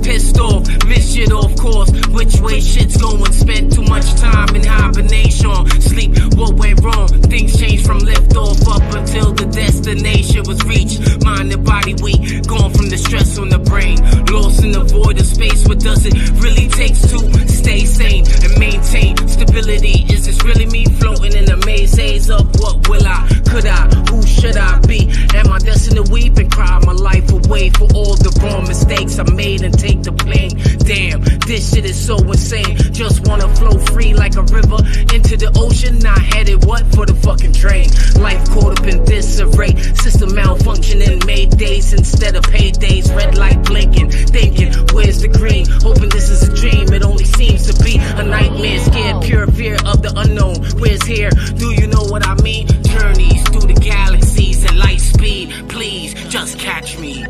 pissed off, miss shit off course. Which way shit's going? Spent too much time in hibernation. Sleep, what went wrong? Things changed from lift off up until the destination was reached. Mind and body weak, gone from the stress on the brain. Lost in the void of space, what does it really take to stay sane and maintain stability? Is this really me floating in a maze haze of what will I, could I, who should I be? Am I destined to weep and cry my life away for all the wrong mistakes I made and take the blame? Damn, this shit is so insane. Just wanna flow free like a river into the ocean, not headed what for the fucking drain. Life caught up in disarray, system malfunctioning, made days instead of paydays. Red light blinking, thinking where's the green? Hoping this is a dream, it only seems to be a nightmare. Scared, pure fear of the unknown. Where's here? Do you know what I mean? Journeys through the galaxies at light speed. Please, just catch me.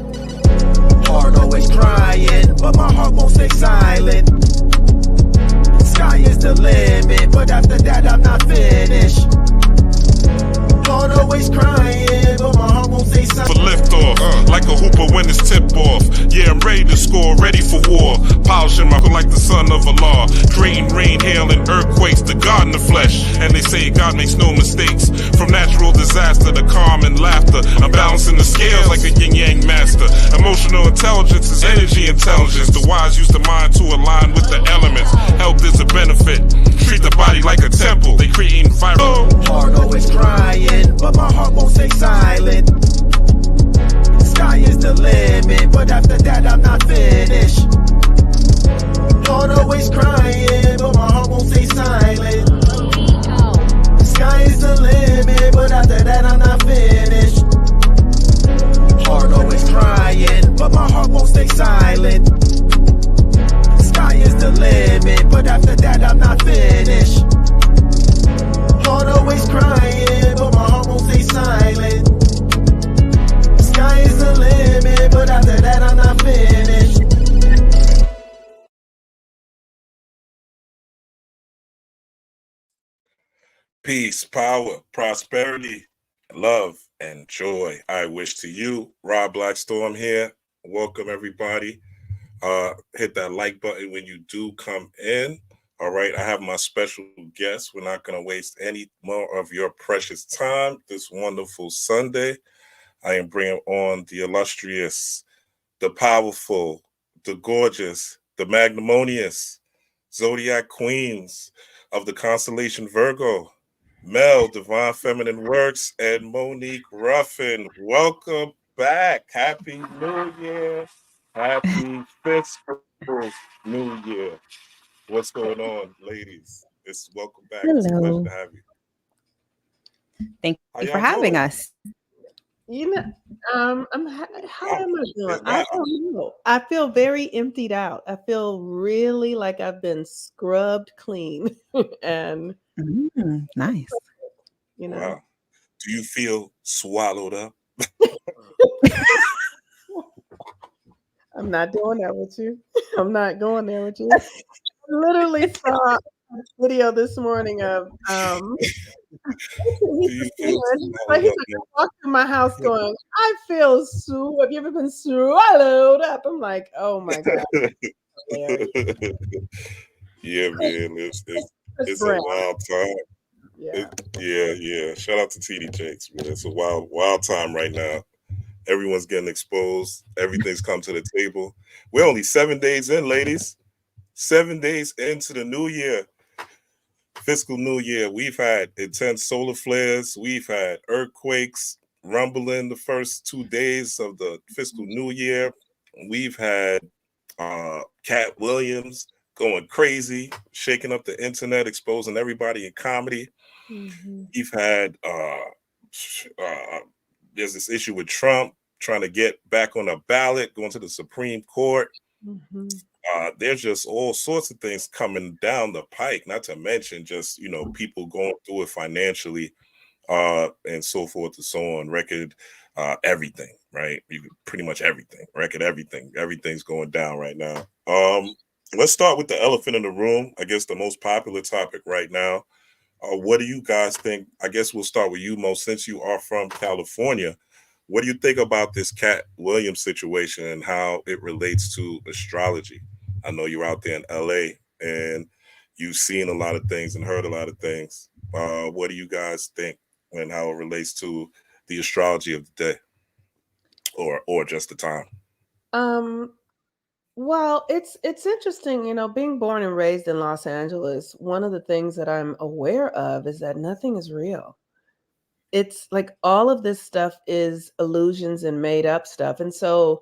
Heart always crying, but my heart won't stay silent. Sky is the limit, but after that I'm not finished. Heart always crying, but my heart won't stay silent. For lift off, like a hooper when it's tip off. Yeah, I'm ready to score, ready for war. Polishing my like the son of Allah. Creating rain, hail, and earthquakes, the God in the flesh. And they say God makes no mistakes. From natural disaster to calm and laughter, I'm balancing the scales like a yin-yang master. Emotional intelligence is energy intelligence. The wise use the mind to align with the elements. Health is a benefit. Treat the body like a temple. They creating fire. Heart always crying, but my heart won't stay silent. Sky is the limit, but after that I'm not finished. Heart always crying, but my heart won't stay silent. Sky is the limit, but after that I'm not finished. Heart always crying, but my heart won't stay silent. Sky is the limit, but after that I'm not finished. Heart always crying, but my heart won't stay silent. Sky is the limit, but after that I'm not finished. Peace, power, prosperity, love, and joy I wish to you. Rob Blackstorm here. Welcome, everybody. Hit that like button when you do come in. All right, I have my special guest. We're not going to waste any more of your precious time this wonderful Sunday. I am bringing on the illustrious, the powerful, the gorgeous, the magnanimous Zodiac Queens of the constellation Virgo, Mel, Divine Feminine Works, and Monique Ruffin. Welcome back. Happy New Year. Happy fiscal New Year. What's going on, ladies? It's welcome back. Hello. It's a pleasure to have you. Thank you for having us. You know, how am I doing? I don't know. I feel very emptied out. I feel really like I've been scrubbed clean, and Nice. you know, Wow. Do you feel swallowed up? I'm not doing that with you. I'm not going there with you. I literally saw a video this morning of he's like walking to my house going, I feel so. Have you ever been swallowed up? I'm like, oh my god. Yeah, man, it's a wild time. Yeah. Shout out to TD Jakes, man. It's a wild time right now. Everyone's getting exposed. Everything's come to the table. We're only 7 days in, ladies. 7 days into the new year. Fiscal new year. We've had intense solar flares. We've had earthquakes rumbling the first 2 days of the fiscal new year. We've had Cat Williams going crazy, shaking up the internet, exposing everybody in comedy. Mm-hmm. We've had there's this issue with Trump trying to get back on a ballot, going to the Supreme Court. Mm-hmm. There's just all sorts of things coming down the pike, not to mention just, people going through it financially and so forth and so on. Record everything, right? Pretty much everything. Record everything. Everything's going down right now. Let's start with the elephant in the room. I guess the most popular topic right now. What do you guys think? I guess we'll start with you, Mo, since you are from California. what do you think about this Cat Williams situation and how it relates to astrology? I know you're out there in LA and you've seen a lot of things and heard a lot of things. What do you guys think and how it relates to the astrology of the day or just the time? Um, well, it's interesting, being born and raised in Los Angeles, one of the things that I'm aware of is that nothing is real. It's like all of this stuff is illusions and made up stuff. And so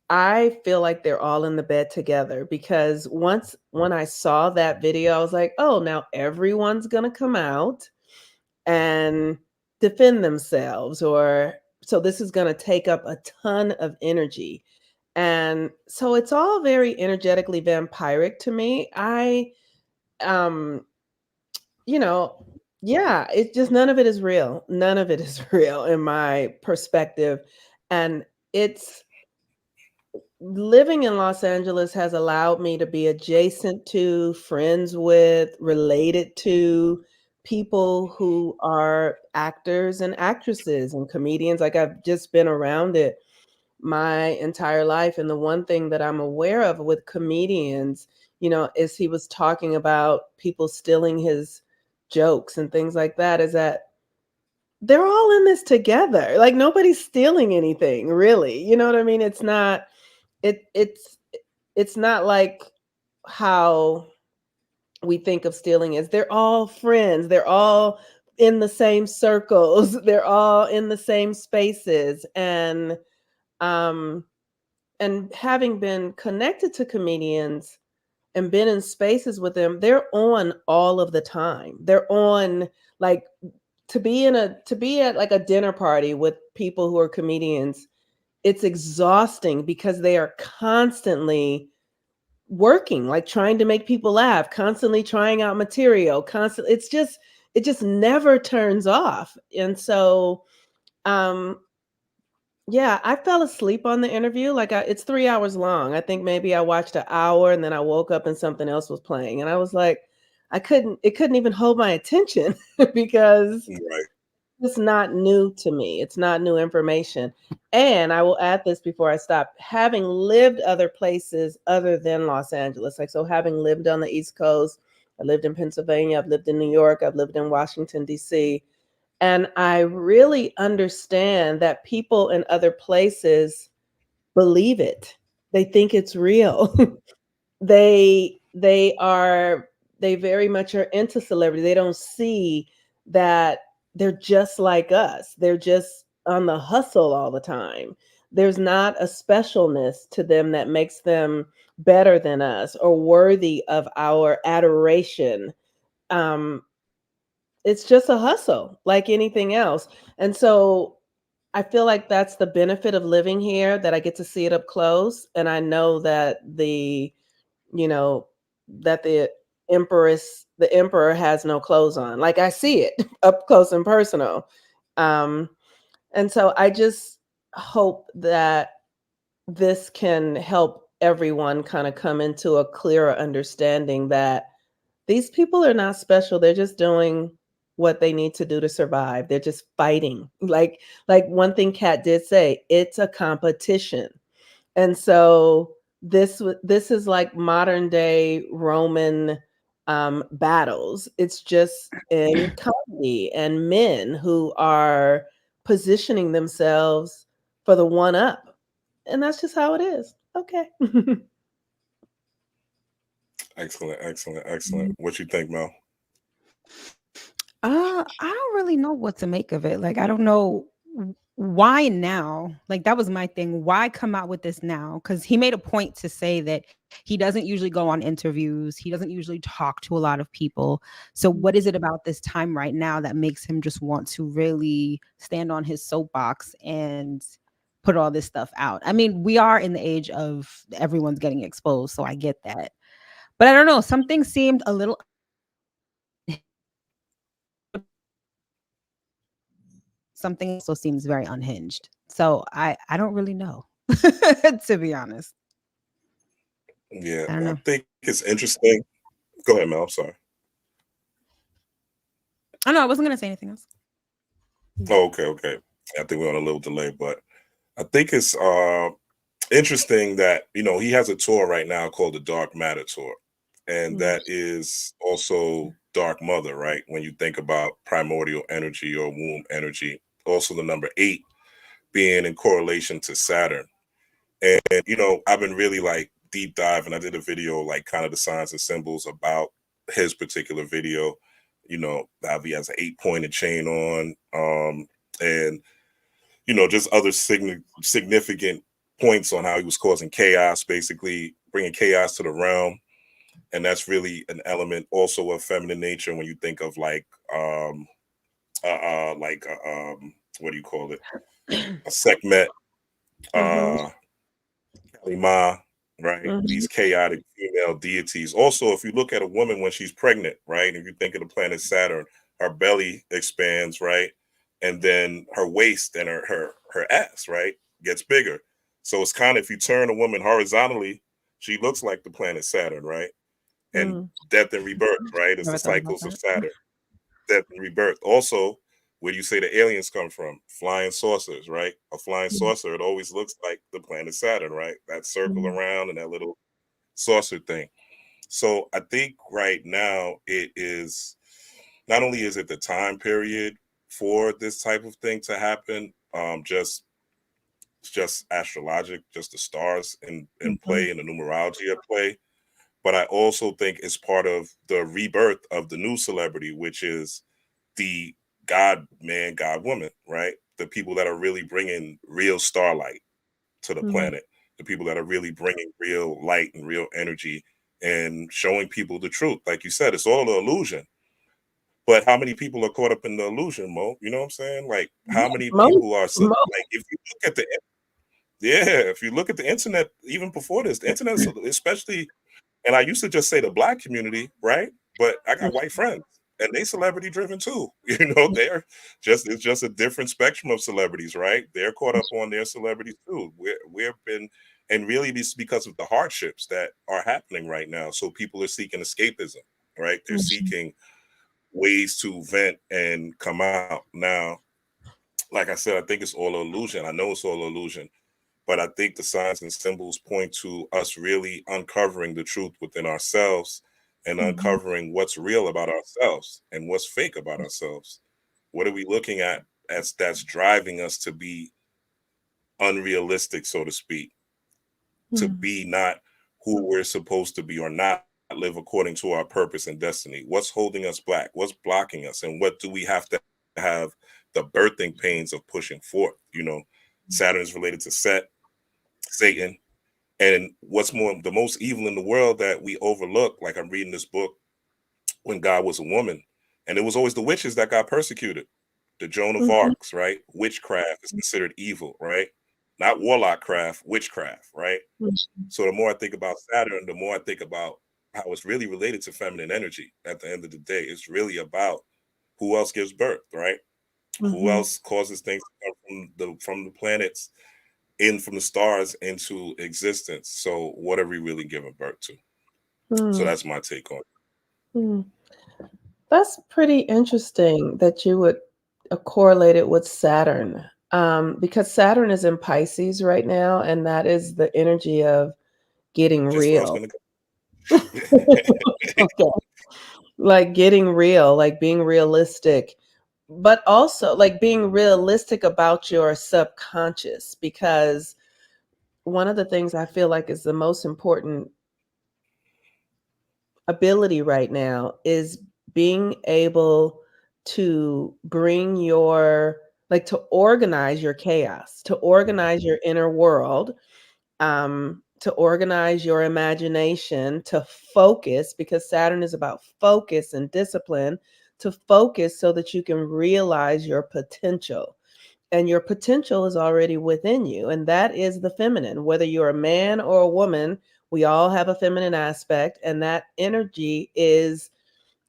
I feel like they're all in the bed together because when I saw that video, I was like, oh, now everyone's gonna come out and defend themselves, or so this is gonna take up a ton of energy. And so it's all very energetically vampiric to me. Um, you know, yeah, it's just none of it is real. None of it is real in my perspective. And it's living in Los Angeles has allowed me to be adjacent to, friends with, related to people who are actors and actresses and comedians. Like I've just been around it my entire life. And the one thing that I'm aware of with comedians, is he was talking about people stealing his jokes and things like that, is that they're all in this together. Like nobody's stealing anything, really. You know what I mean? It's not like how we think of stealing is. They're all friends. They're all in the same circles. They're all in the same spaces. Um and having been connected to comedians and been in spaces with them, they're on all of the time. They're on, like, to be at like a dinner party with people who are comedians, it's exhausting because they are constantly working, like trying to make people laugh, constantly trying out material, constantly. It just never turns off. And so um yeah, I fell asleep on the interview. Like it's 3 hours long. I think maybe I watched an hour and then I woke up and something else was playing. And I was like, it couldn't even hold my attention because Right. it's not new to me. It's not new information. And I will add this before I stop. Having lived other places other than Los Angeles, like so having lived on the East Coast, I lived in Pennsylvania, I've lived in New York, I've lived in Washington, D.C. And I really understand that people in other places believe it. They think it's real. they they are they very much are into celebrity. They don't see that they're just like us. They're just on the hustle all the time. There's not a specialness to them that makes them better than us or worthy of our adoration. Um, it's just a hustle like anything else. And so I feel like that's the benefit of living here, that I get to see it up close. And I know that you know, that the emperor has no clothes on. Like I see it up close and personal. Um, and so I just hope that this can help everyone kind of come into a clearer understanding that these people are not special. They're just doing what they need to do to survive. They're just fighting. Like one thing Kat did say, it's a competition. And so this is like modern day Roman battles. It's just in comedy and men who are positioning themselves for the one up. And that's just how it is. Okay. Excellent, excellent, excellent. What you think, Mel? I don't really know what to make of it. Like, I don't know why now. Like, that was my thing. Why come out with this now? Because he made a point to say that he doesn't usually go on interviews. He doesn't usually talk to a lot of people. So what is it about this time right now that makes him just want to really stand on his soapbox and put all this stuff out? I mean, we are in the age of everyone's getting exposed, so I get that. But I don't know, something seemed a little something also seems very unhinged. So I don't really know, to be honest. Yeah, I don't I know. think it's interesting. Go ahead, Mel. I'm sorry. Oh no, I wasn't gonna say anything else. Oh, okay, okay. I think we're on a little delay, but I think it's interesting that, you know, he has a tour right now called the Dark Matter Tour. And that is also Dark Mother, right? When you think about primordial energy or womb energy, also the number 8 being in correlation to Saturn. And, you know, I've been really like deep diving. I did a video, like kind of the signs and symbols about his particular video, you know, how he has an 8-pointed chain on, and, you know, just other significant points on how he was causing chaos, basically bringing chaos to the realm. And that's really an element also of feminine nature when you think of like what do you call it, a Sekhmet, Kalima, right? These chaotic female deities. Also, if you look at a woman when she's pregnant, right, if you think of the planet Saturn, her belly expands, right, and then her waist and her ass, right, gets bigger. So it's kind of, if you turn a woman horizontally, she looks like the planet Saturn, right? And death and rebirth, right? It's the cycles of Saturn, death and rebirth. Also, where do you say the aliens come from? Flying saucers, right? A flying saucer, it always looks like the planet Saturn, right? That circle around and that little saucer thing. So I think right now it is, not only is it the time period for this type of thing to happen, just astrologic, just the stars in play and the numerology at play. But I also think it's part of the rebirth of the new celebrity, which is the God man, God woman, right? The people that are really bringing real starlight to the planet, the people that are really bringing real light and real energy and showing people the truth. Like you said, it's all an illusion. But how many people are caught up in the illusion, Mo? You know what I'm saying? Like, how many people are like, if you look at if you look at the internet, even before this, the internet, especially. And I used to just say the Black community, right? But I got white friends and they celebrity driven too. You know, it's just a different spectrum of celebrities, right? They're caught up on their celebrities too. We've been, and really it's because of the hardships that are happening right now. So people are seeking escapism, right? They're seeking ways to vent and come out. Now, like I said, I think it's all an illusion. I know it's all an illusion. But I think the signs and symbols point to us really uncovering the truth within ourselves and uncovering what's real about ourselves and what's fake about ourselves. What are we looking at as that's driving us to be unrealistic, so to speak, to be not who we're supposed to be or not live according to our purpose and destiny? What's holding us back? What's blocking us? And what do we have to have the birthing pains of pushing forth? You know, Saturn is related to Set, Satan, and what's more, the most evil in the world that we overlook. Like, I'm reading this book, When God Was a Woman, and it was always the witches that got persecuted. The Joan of Arcs, right? Witchcraft is considered evil, right? Not warlock craft, witchcraft, right? So the more I think about Saturn, the more I think about how it's really related to feminine energy. At the end of the day, it's really about who else gives birth, right? Who else causes things to come from the planets, from the stars into existence. So what are we really giving birth to? So that's my take on it. That's pretty interesting that you would correlate it with Saturn, because Saturn is in Pisces right now, and that is the energy of getting real. Okay. Like getting real, like being realistic, but also like being realistic about your subconscious, because one of the things I feel like is the most important ability right now is being able to bring to organize your chaos, to organize your inner world, to organize your imagination, to focus, because Saturn is about focus and discipline, to focus so that you can realize your potential. And your potential is already within you. And that is the feminine. Whether you're a man or a woman, we all have a feminine aspect. And that energy is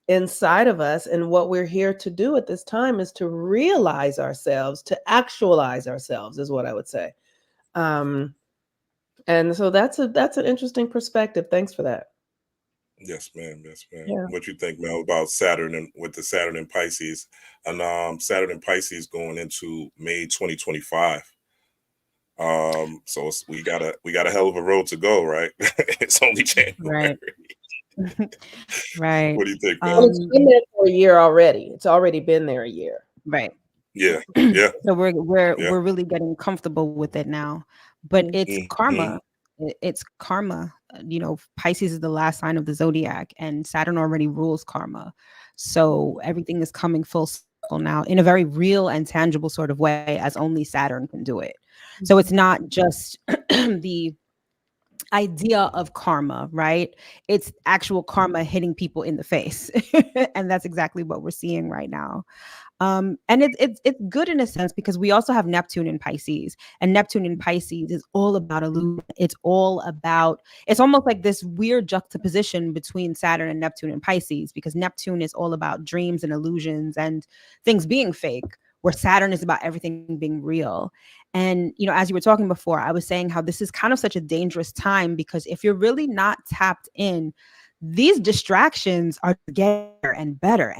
inside of us. And what we're here to do at this time is to realize ourselves, to actualize ourselves, is what I would say. And so that's an interesting perspective. Thanks for that. Yes, ma'am. Yes, ma'am. Yeah. What you think, Mel, about Saturn and with the Saturn and Pisces, and Saturn and Pisces going into May 2025. So we got a hell of a road to go, right? It's only January. Right. Right. What do you think, And Mel? it's been there for a year already. It's already been there a year. Right. Yeah, yeah, So we're yeah. we're really getting comfortable with it now. But it's Mhm. karma. It's karma. You know, Pisces is the last sign of the zodiac, and Saturn already rules karma. So everything is coming full circle now in a very real and tangible sort of way, as only Saturn can do it. So it's not just the idea of karma, right? It's actual karma hitting people in the face. And that's exactly what we're seeing right now. And it's good in a sense because we also have Neptune in Pisces, and Neptune in Pisces is all about illusion. It's all about, it's almost like this weird juxtaposition between Saturn and Neptune in Pisces, because Neptune is all about dreams and illusions and things being fake, where Saturn is about everything being real. And, you know, as you were talking before, I was saying how this is kind of such a dangerous time, because if you're really not tapped in, these distractions are getting better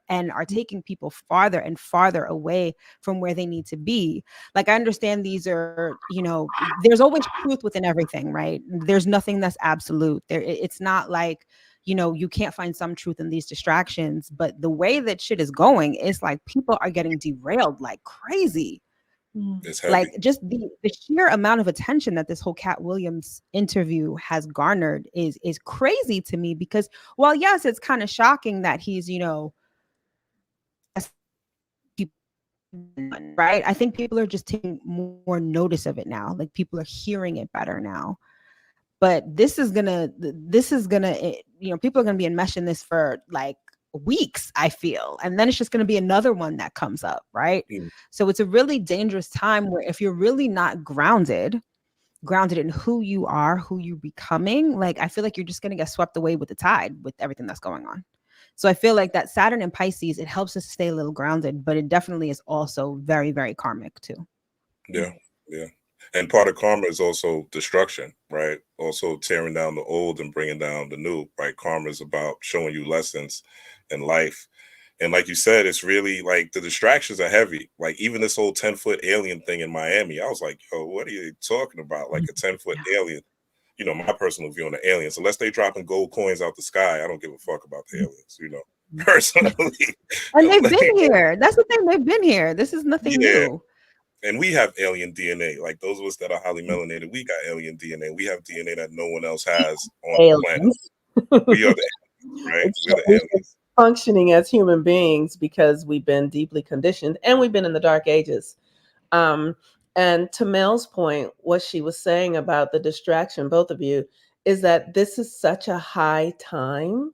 and are taking people farther and farther away from where they need to be. Like, I understand these are, you know, there's always truth within everything, right? There's nothing that's absolute. It's not like, you know, you can't find some truth in these distractions, but the way that shit is going, it's like people are getting derailed like crazy. It's heavy. Like, just the sheer amount of attention that this whole Cat Williams interview has garnered is crazy to me, because while yes, it's kind of shocking that he's, you know, right, I think people are just taking more notice of it now. Like, people are hearing it better now. But this is gonna you know, people are gonna be enmeshing this for like weeks, I feel, and then it's just going to be another one that comes up, right? So it's a really dangerous time where if you're really not grounded in who you are, who you're becoming, like, I feel like you're just going to get swept away with the tide with everything that's going on. So I feel like that Saturn and Pisces, it helps us stay a little grounded, but it definitely is also very, very karmic too. Yeah, yeah. And part of karma is also destruction, right? Also tearing down the old and bringing down the new, right? Karma is about showing you lessons in life. And like you said, it's really like the distractions are heavy. Like, even this whole 10-foot alien thing in Miami, I was like, yo, what are you talking about? Like, a 10-foot alien. You know, my personal view on the aliens, unless they dropping gold coins out the sky, I don't give a fuck about the aliens, you know, personally. And they've been here. That's the thing. They've been here. This is nothing new. And we have alien DNA. Like, those of us that are highly melanated, we got alien DNA. We have DNA that no one else has on the planet. We are the aliens, right? We're the aliens. Functioning as human beings because we've been deeply conditioned and we've been in the dark ages. And to Mel's point, what she was saying about the distraction, both of you, is that this is such a high time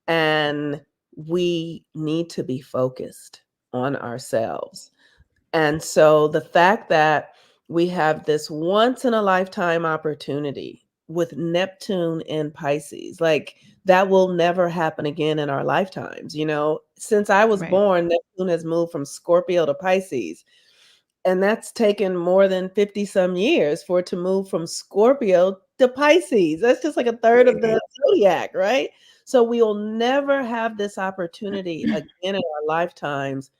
and we need to be focused on ourselves. And so the fact that we have this once in a lifetime opportunity with Neptune in Pisces, like, that will never happen again in our lifetimes. You know, since I was born, Neptune has moved from Scorpio to Pisces. And that's taken more than 50 some years for it to move from Scorpio to Pisces. That's just like a third of the zodiac, right? So we will never have this opportunity again in our lifetimes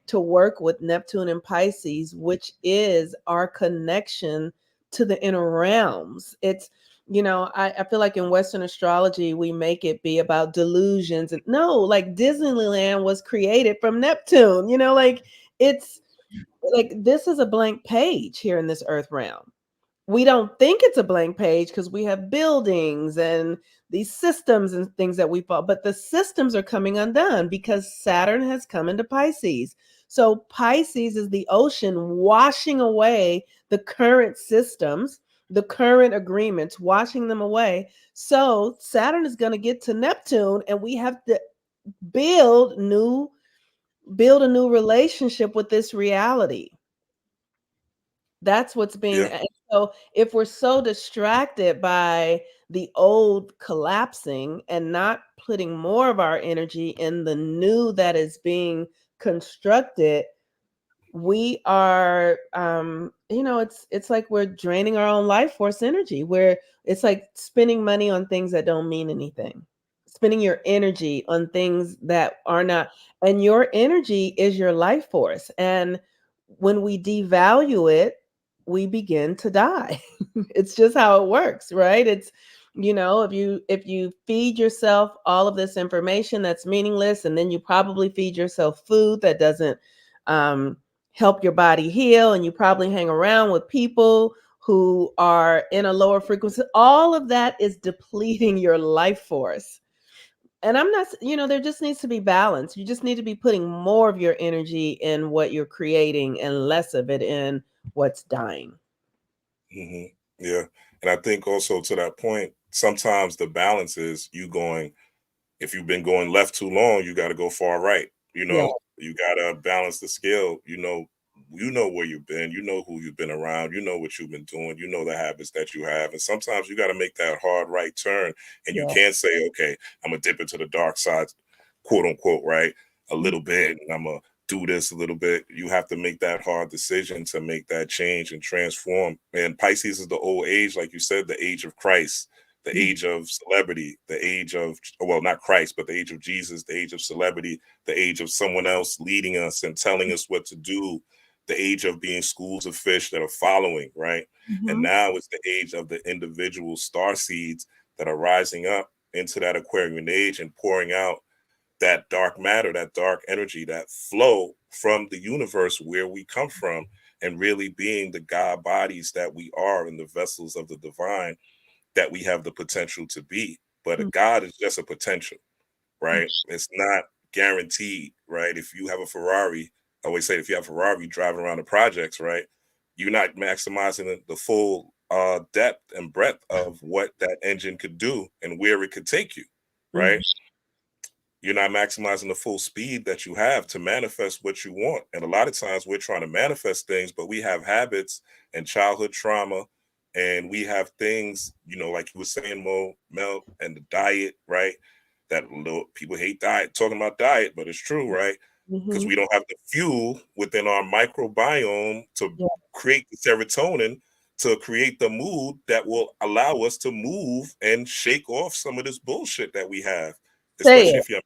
to work with Neptune and Pisces, which is our connection to the inner realms. It's, you know, I feel like in Western astrology, we make it be about delusions. And no, like, Disneyland was created from Neptune, you know, like, it's like, this is a blank page here in this earth realm. We don't think it's a blank page because we have buildings and these systems and things that we follow, but the systems are coming undone because Saturn has come into Pisces. So Pisces is the ocean washing away the current systems, the current agreements, washing them away. So Saturn is going to get to Neptune, and we have to build a new relationship with this reality. That's what's being. So if we're so distracted by the old collapsing and not putting more of our energy in the new that is being constructed, we are, you know, it's like we're draining our own life force energy, where it's like spending money on things that don't mean anything. spending your energy on things that are not, and your energy is your life force. And when we devalue it, we begin to die. It's just how it works, right? It's, if you feed yourself all of this information that's meaningless, and then you probably feed yourself food that doesn't um, help your body heal, and you probably hang around with people who are in a lower frequency, all of that is depleting your life force. And I'm not, there just needs to be balance. You just need to be putting more of your energy in what you're creating and less of it in what's dying. Hmm. Yeah. And I think also to that point, sometimes the balance is you going, if you've been going left too long, you got to go far right. Yeah. You got to balance the scale. You know where you've been, you know who you've been around, you know what you've been doing, you know the habits that you have. And sometimes you got to make that hard right turn. And you Yeah. can't say, okay, I'm going to dip into the dark side, quote unquote, right? A little bit, and I'm going to do this a little bit. You have to make that hard decision to make that change and transform. And Pisces is the old age, like you said, the age of Christ, the age of celebrity, the age of, well, not Christ, but the age of Jesus, the age of celebrity, the age of someone else leading us and telling us what to do, the age of being schools of fish that are following, right? And Mhm. now it's the age of the individual star seeds that are rising up into that Aquarian age and pouring out that dark matter, that dark energy, that flow from the universe where we come from, and really being the God bodies that we are and the vessels of the divine that we have the potential to be. But a Mhm. God is just a potential, right? It's not guaranteed, right? If you have a Ferrari, I always say if you have a Ferrari driving around the projects, right, you're not maximizing the full depth and breadth of what that engine could do and where it could take you, Mhm. right? You're not maximizing the full speed that you have to manifest what you want. And a lot of times we're trying to manifest things, but we have habits and childhood trauma, and we have things, like you were saying, Mel, and the diet, right? That little people hate diet, talking about diet, but it's true, right? Because Mhm. we don't have the fuel within our microbiome to Yeah. create the serotonin, to create the mood that will allow us to move and shake off some of this bullshit that we have, Say especially it. if you're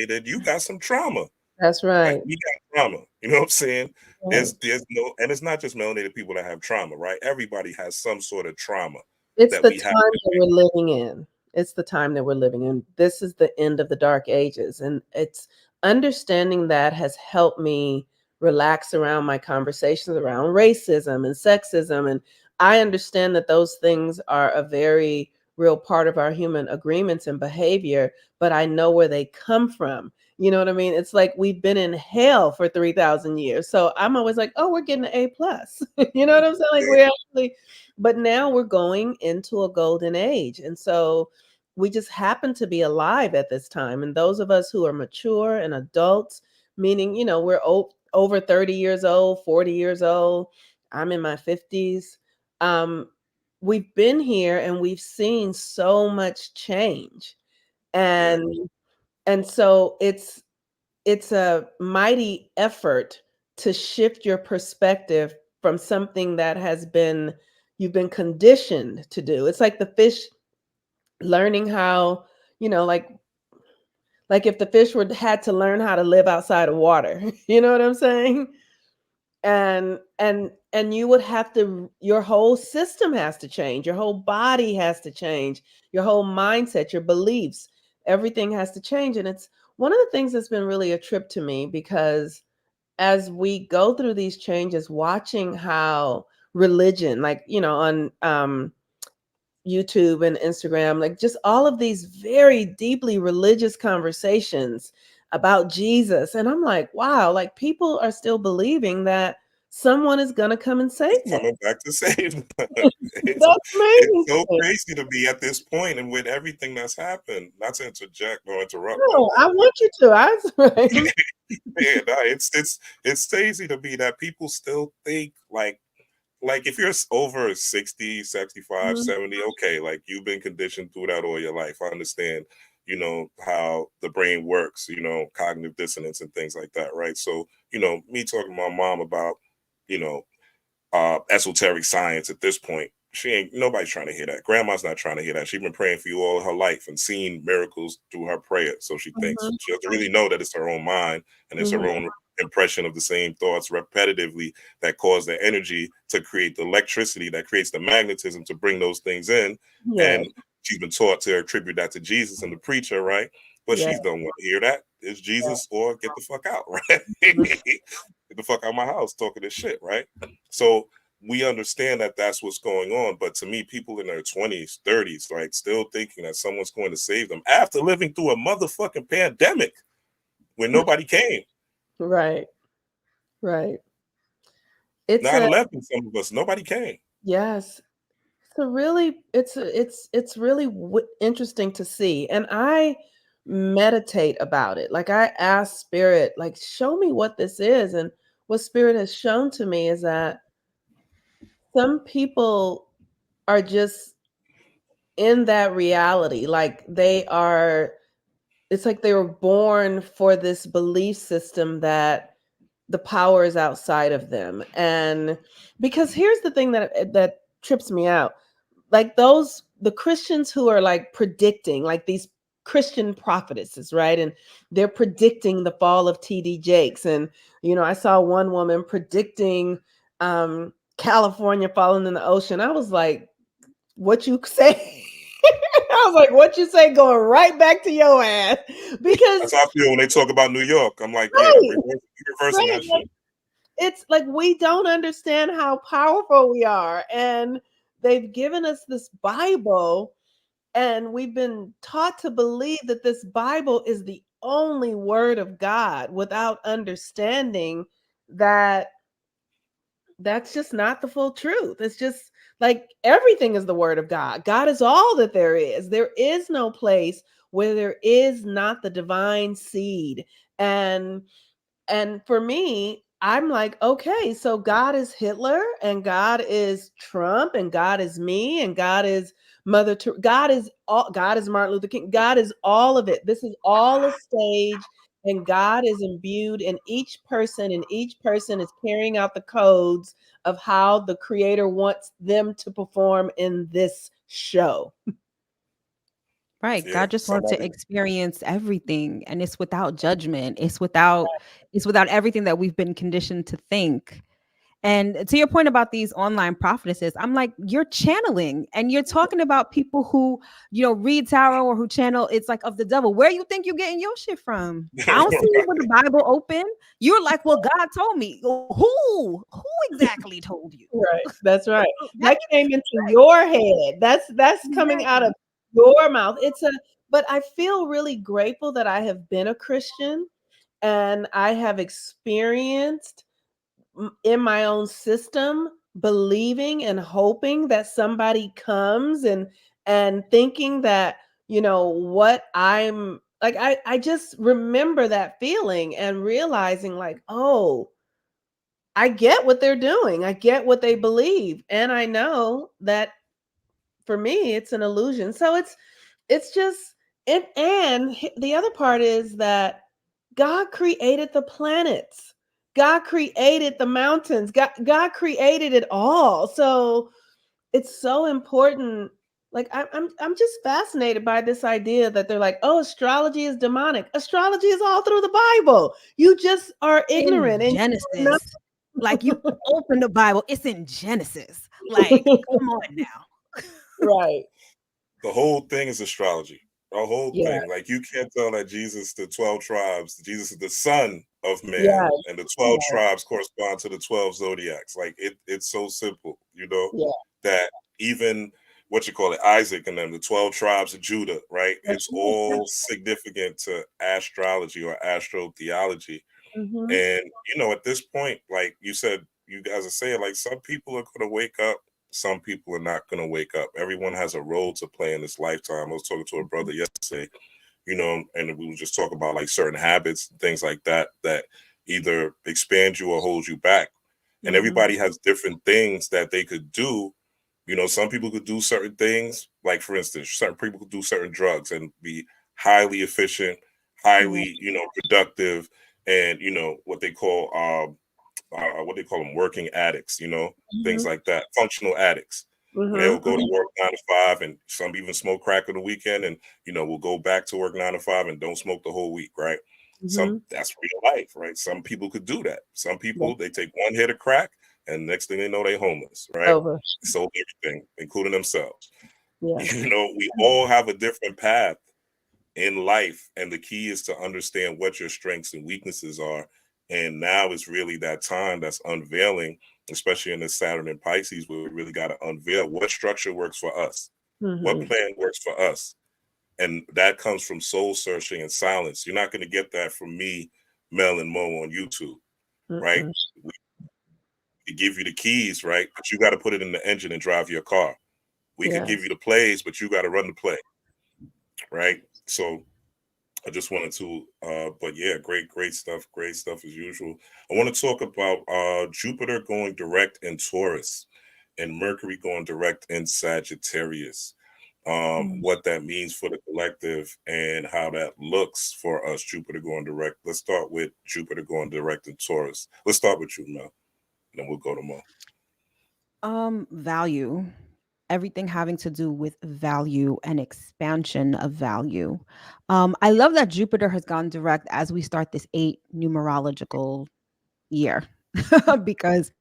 that you got some trauma. That's Like right. we got trauma. You know what I'm saying? Right. There's no, and it's not just melanated people that have trauma, right? Everybody has some sort of trauma It's that the we have. time that we're living in. It's the time that we're living in. This is the end of the dark ages. And it's understanding that has helped me relax around my conversations around racism and sexism. And I understand that those things are a very real part of our human agreements and behavior, but I know where they come from. You know what I mean? It's like we've been in hell for 3,000 years. So I'm always like, oh, we're getting an A plus. You know what I'm saying? Like Yeah, we're actually, but now we're going into a golden age. And so we just happen to be alive at this time. And those of us who are mature and adults, meaning, we're over 30 years old, 40 years old, I'm in my 50s. Um, we've been here and we've seen so much change. yeah, And so it's a mighty effort to shift your perspective from something that has been you've been conditioned to do. It's like the fish learning how, you know, like if the fish were had to learn how to live outside of water. You know what I'm saying? And you would have to, your whole system has to change, your whole body has to change, your whole mindset, your beliefs, everything has to change. And it's one of the things that's been really a trip to me, because as we go through these changes, watching how religion, like, on YouTube and Instagram, like just all of these very deeply religious conversations about Jesus. And I'm like, wow, like people are still believing that someone is going to come and save it's them. coming back to save them. it's That's it's amazing. so to me. crazy to be at this point, and with everything that's happened. Not to interject or interrupt, but No, I want you to. I right. yeah, no, it's crazy to me that people still think like if you're over 60, 65, Mhm. 70, okay, like you've been conditioned through that all your life. I understand, how the brain works, cognitive dissonance and things like that, right? So, me talking to my mom about, you know, esoteric science at this point, she ain't nobody's trying to hear that. Grandma's not trying to hear that. She's been praying for you all her life and seen miracles through her prayer. So she thinks she doesn't really know that it's her own mind and it's her own impression of the same thoughts repetitively that cause the energy to create the electricity that creates the magnetism to bring those things in. And she's been taught to attribute that to Jesus and the preacher, right? But she don't want to hear that. It's Jesus or get the fuck out, right? Get the fuck out of my house talking this shit, right? So we understand that that's what's going on. But to me, people in their 20s, 30s, like still thinking that someone's going to save them after living through a motherfucking pandemic when nobody came. Right. It's 9/11, some of us, nobody came. Yes. It's really interesting to see. And I meditate about it. Like I ask Spirit, like, show me what this is. And what Spirit has shown to me is that some people are just in that reality. Like it's like they were born for this belief system that the power is outside of them. And because here's the thing that trips me out. Like the Christians who are like predicting, like these Christian prophetesses, right? And they're predicting the fall of TD Jakes. And, I saw one woman predicting California falling in the ocean. I was like, what you say? I was like, what you say going right back to your ass? Because that's how I feel when they talk about New York. I'm like, reversing that shit. It's like we don't understand how powerful we are. And they've given us this Bible, and we've been taught to believe that this Bible is the only word of God without understanding that that's just not the full truth. It's just like everything is the word of God. God is all that there is. There is no place where there is not the divine seed. And for me, I'm like, okay, so God is Hitler and God is Trump and God is me and God is God is Martin Luther King. God is all of it. This is all a stage, and God is imbued in each person, and each person is carrying out the codes of how the Creator wants them to perform in this show. Right. God just wants to experience everything, and it's without judgment. It's without everything that we've been conditioned to think. And to your point about these online prophetesses, I'm like, you're channeling and you're talking about people who, read tarot or who channel. It's like of the devil. Where you think you're getting your shit from? I don't see you with the Bible open. You're like, well, God told me. Who exactly told you? Right. That's right. That came into your head. That's coming out of your mouth. But I feel really grateful that I have been a Christian and I have experienced in my own system believing and hoping that somebody comes and thinking that what I'm like, I just remember that feeling and realizing like, oh, I get what they're doing, I get what they believe, and I know that for me it's an illusion. So it's just it. And the other part is that God created the planets. God created the mountains. God created it all. So it's so important. Like I'm just fascinated by this idea that they're like, oh, astrology is demonic. Astrology is all through the Bible. You just are ignorant. In Genesis. Like you open the Bible, it's in Genesis. Like, come on now. Right. The whole thing is astrology. The whole thing. Like you can't tell that Jesus, the 12 tribes, Jesus is the son of man, and the 12 tribes correspond to the 12 zodiacs. Like it's so simple, that even Isaac and them, the 12 tribes of Judah, right? It's all significant to astrology or astrotheology. And at this point, like you said, you guys are saying, like, some people are going to wake up, some people are not going to wake up. Everyone has a role to play in this lifetime. I was talking to a brother yesterday, and we were just talking about like certain habits, things like that either expand you or hold you back. And everybody has different things that they could do. Some people could do certain things, like for instance, certain people could do certain drugs and be highly efficient, highly, productive, and what they call them working addicts, things like that, functional addicts. They'll go to Mhm. work 9 to 5, and some even smoke crack on the weekend, and will go back to work 9 to 5 and don't smoke the whole week, right? Some Mhm. That's real life, right? Some people could do that. Some Yeah. people, they take one hit of crack, and next thing they know, they homeless, right? Over. Sold everything, including themselves. Yeah. We all have a different path in life, and the key is to understand what your strengths and weaknesses are. And now is really that time that's unveiling, especially in the Saturn and Pisces, where we really got to unveil what structure works for us, what Mhm. plan works for us. And that comes from soul searching and silence. You're not going to get that from me, Mel, and Mo on YouTube, right? Mm-mm. We could give you the keys, right? But you got to put it in the engine and drive your car. We could give Yes. you the plays, but you got to run the play, right? So I just wanted to, but yeah, great stuff, great stuff as usual. I want to talk about Jupiter going direct in Taurus and Mercury going direct in Sagittarius. Mm. What that means for the collective and how that looks for us. Jupiter going direct. Let's start with Jupiter going direct in Taurus. Let's start with you, Mel, and then we'll go to Mo. Value. Everything having to do with value and expansion of value. I love that Jupiter has gone direct as we start this 8 numerological year. Because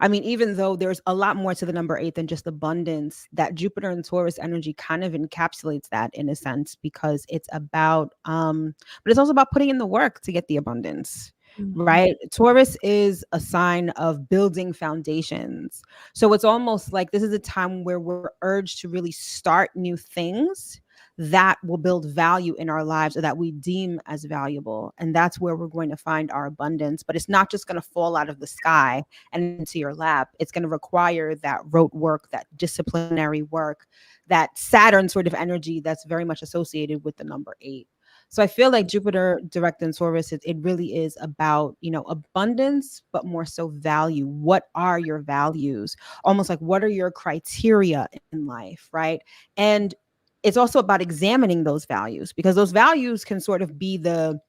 I mean, even though there's a lot more to the number 8 than just abundance, that Jupiter and Taurus energy kind of encapsulates that in a sense, because it's about but it's also about putting in the work to get the abundance. Mhm. Right? Taurus is a sign of building foundations. So it's almost like this is a time where we're urged to really start new things that will build value in our lives or that we deem as valuable. And that's where we're going to find our abundance. But it's not just going to fall out of the sky and into your lap. It's going to require that rote work, that disciplinary work, that Saturn sort of energy that's very much associated with the number 8. So I feel like Jupiter direct in Taurus, it really is about, abundance, but more so value. What are your values? Almost like what are your criteria in life, right? And it's also about examining those values, because those values can sort of be the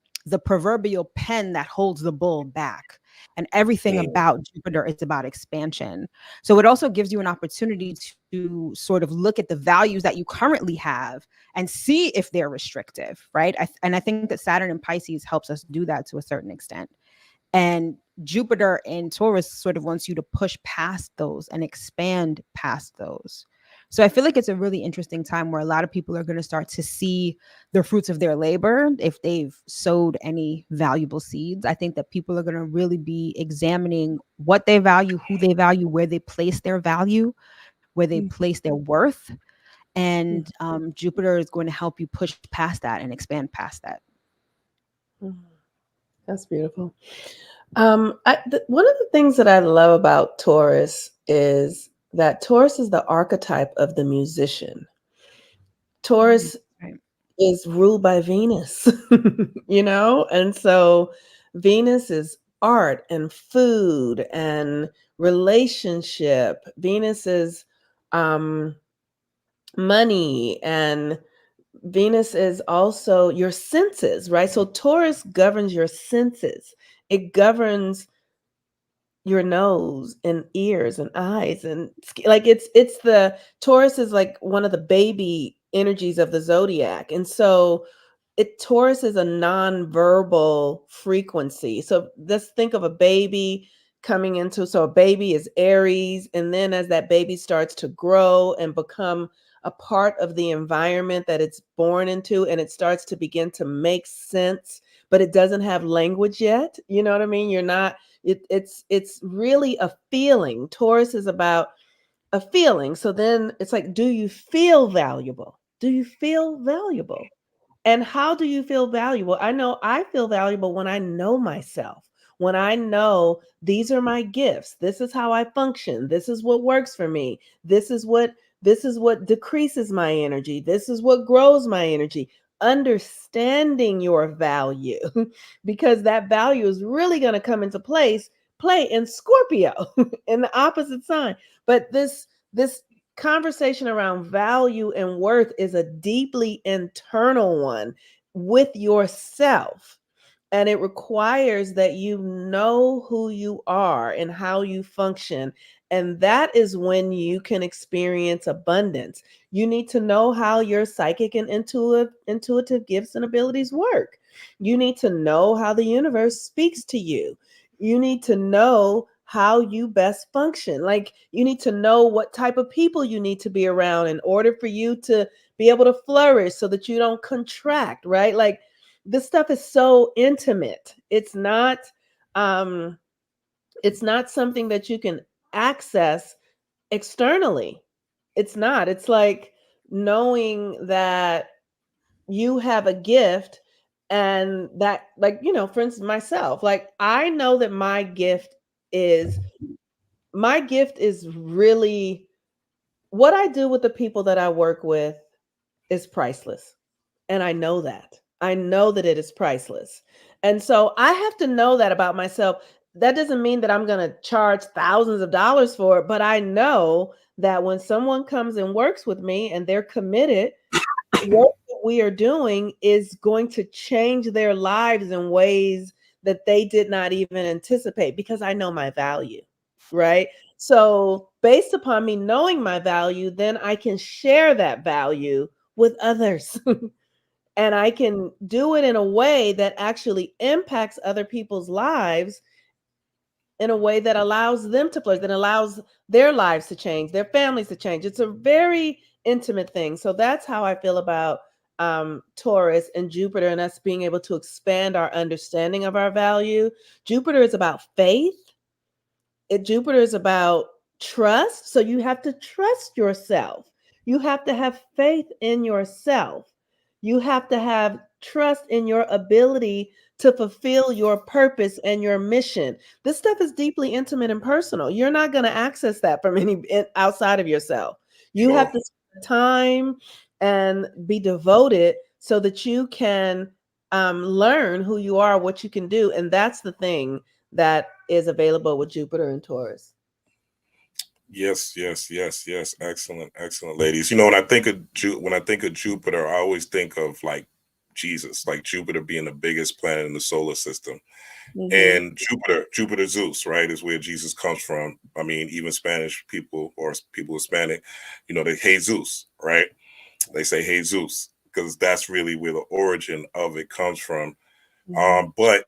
proverbial pen that holds the bull back. And everything Mm, about Jupiter is about expansion. So it also gives you an opportunity to sort of look at the values that you currently have and see if they're restrictive, right? And I think that Saturn and Pisces helps us do that to a certain extent. And Jupiter in Taurus sort of wants you to push past those and expand past those. So I feel like it's a really interesting time where a lot of people are going to start to see the fruits of their labor if they've sowed any valuable seeds. I think that people are going to really be examining what they value, who they value, where they place their value, where they Mm. place their worth. Mm. And Jupiter is going to help you push past that and expand past that. Mm. That's beautiful. One of the things that I love about Taurus is that Taurus is the archetype of the musician. Mm, Taurus right. is ruled by Venus, and so Venus is art and food and relationship. Venus is um, money, and Venus is also your senses, right? So Taurus governs your senses. It governs your nose and ears and eyes and like it's the Taurus is like one of the baby energies of the zodiac. And so Taurus is a non-verbal frequency. So let's think of a baby coming into, so a baby is Aries, and then as that baby starts to grow and become a part of the environment that it's born into, and it starts to begin to make sense, but it doesn't have language yet. You know what I mean? You're not, it's really a feeling. Taurus is about a feeling. So then it's like, do you feel valuable? Do you feel valuable? And how do you feel valuable? I know I feel valuable when I know myself, when I know these are my gifts. This is how I function. This is what works for me. This is what decreases my energy. This is what grows my energy. Understanding your value, because that value is really going to come into play in Scorpio in the opposite sign. But this conversation around value and worth is a deeply internal one with yourself. And it requires that you know who you are and how you function And that is when you can experience abundance. You need to know how your psychic and intuitive gifts and abilities work. You need to know how the universe speaks to you. You need to know how you best function. Like, you need to know what type of people you need to be around in order for you to be able to flourish so that you don't contract, right? Like, this stuff is so intimate. Um it's not something that you can access externally. It's not. It's like knowing that you have a gift, and that, like, for instance, myself, like, I know that is my gift is really what I do with the people that I work with is priceless. And I know that. I know that it is priceless. And so I have to know that about myself. That doesn't mean that I'm going to charge thousands of dollars for it, but I know that when someone comes and works with me and they're committed, what we are doing is going to change their lives in ways that they did not even anticipate, because I know my value, right? So, based upon me knowing my value, then I can share that value with others. And I can do it in a way that actually impacts other people's lives in a way that allows them to flourish, that allows their lives to change, their families to change. It's a very intimate thing. So that's how I feel about Taurus and Jupiter, and us being able to expand our understanding of our value. Jupiter is about faith. Jupiter is about trust. So you have to trust yourself. You have to have faith in yourself. You have to have trust in your ability to fulfill your purpose and your mission. This stuff is deeply intimate and personal. You're not going to access that from outside of yourself. You have to spend time and be devoted so that you can learn who you are, what you can do. And that's the thing that is available with Jupiter and Taurus. Yes, yes, yes, yes. Excellent, excellent, ladies. When I think of Jupiter, I always think of like Jesus, like Jupiter being the biggest planet in the solar system. Mm-hmm. And Jupiter Zeus, right, is where Jesus comes from. I mean, even Spanish people or people Hispanic, they Jesus, right? They say Jesus because that's really where the origin of it comes from. But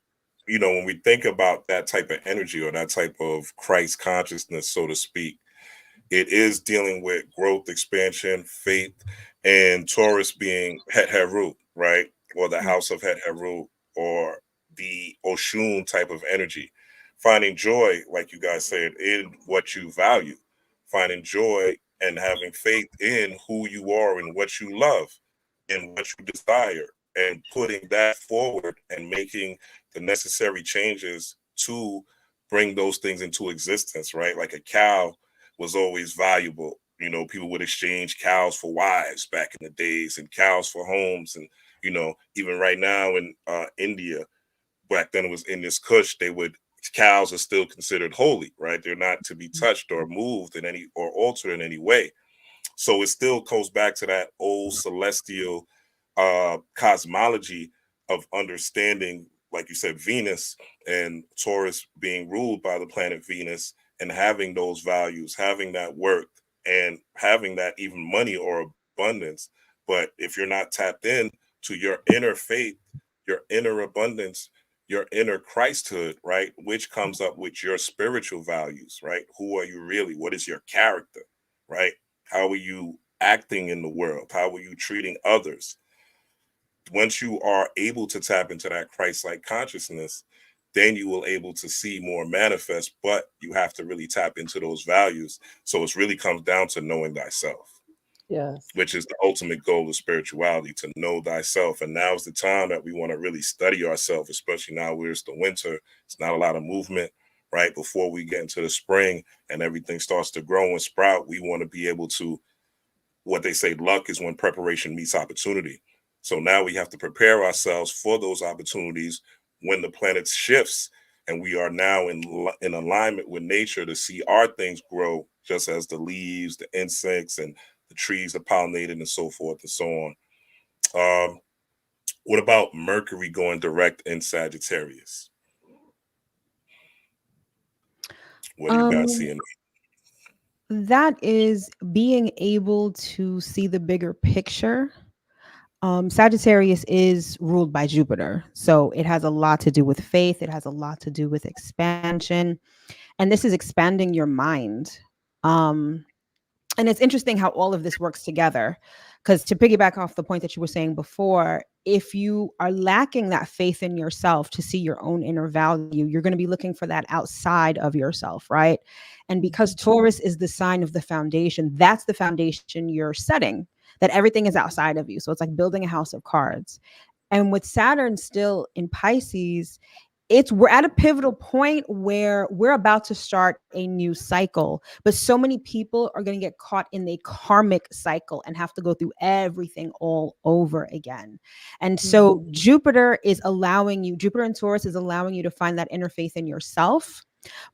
when we think about that type of energy or that type of Christ consciousness, so to speak, it is dealing with growth, expansion, faith, and Taurus being Het Heru, right? Or the house of Het Heru, or the Oshun type of energy. Finding joy, like you guys said, in what you value. Finding joy and having faith in who you are and what you love and what you desire, and putting that forward and making the necessary changes to bring those things into existence, right? Like a cow was always valuable. People would exchange cows for wives back in the days, and cows for homes. And, even right now in India, back then it was in this Kush, cows are still considered holy, right? They're not to be touched or moved in any or altered in any way. So it still goes back to that old celestial cosmology of understanding, like you said, Venus and Taurus being ruled by the planet Venus, and having those values, having that work, and having that even money or abundance. But if you're not tapped in to your inner faith, your inner abundance, your inner Christhood, right, which comes up with your spiritual values, right? Who are you really? What is your character, right? How are you acting in the world? How are you treating others? Once you are able to tap into that Christ-like consciousness, then you will able to see more manifest, but you have to really tap into those values. So it really comes down to knowing thyself. Yes. Which is the ultimate goal of spirituality, to know thyself. And now is the time that we want to really study ourselves, especially now where it's the winter. It's not a lot of movement, right? Before we get into the spring and everything starts to grow and sprout, we want to be able to, what they say, luck is when preparation meets opportunity. So now we have to prepare ourselves for those opportunities when the planet shifts, and we are now in alignment with nature to see our things grow, just as the leaves, the insects, and the trees are pollinated and so forth and so on. What about Mercury going direct in Sagittarius? What do you guys see in That is being able to see the bigger picture. Sagittarius is ruled by Jupiter. So it has a lot to do with faith. It has a lot to do with expansion. And this is expanding your mind. Um, and it's interesting how all of this works together. Because to piggyback off the point that you were saying before, if you are lacking that faith in yourself to see your own inner value, you're going to be looking for that outside of yourself, right? And because Taurus is the sign of the foundation, that's the foundation you're setting, that everything is outside of you. So it's like building a house of cards. And with Saturn still in Pisces, we're at a pivotal point where we're about to start a new cycle, but so many people are going to get caught in a karmic cycle and have to go through everything all over again. And so Jupiter and Taurus is allowing you to find that inner faith in yourself.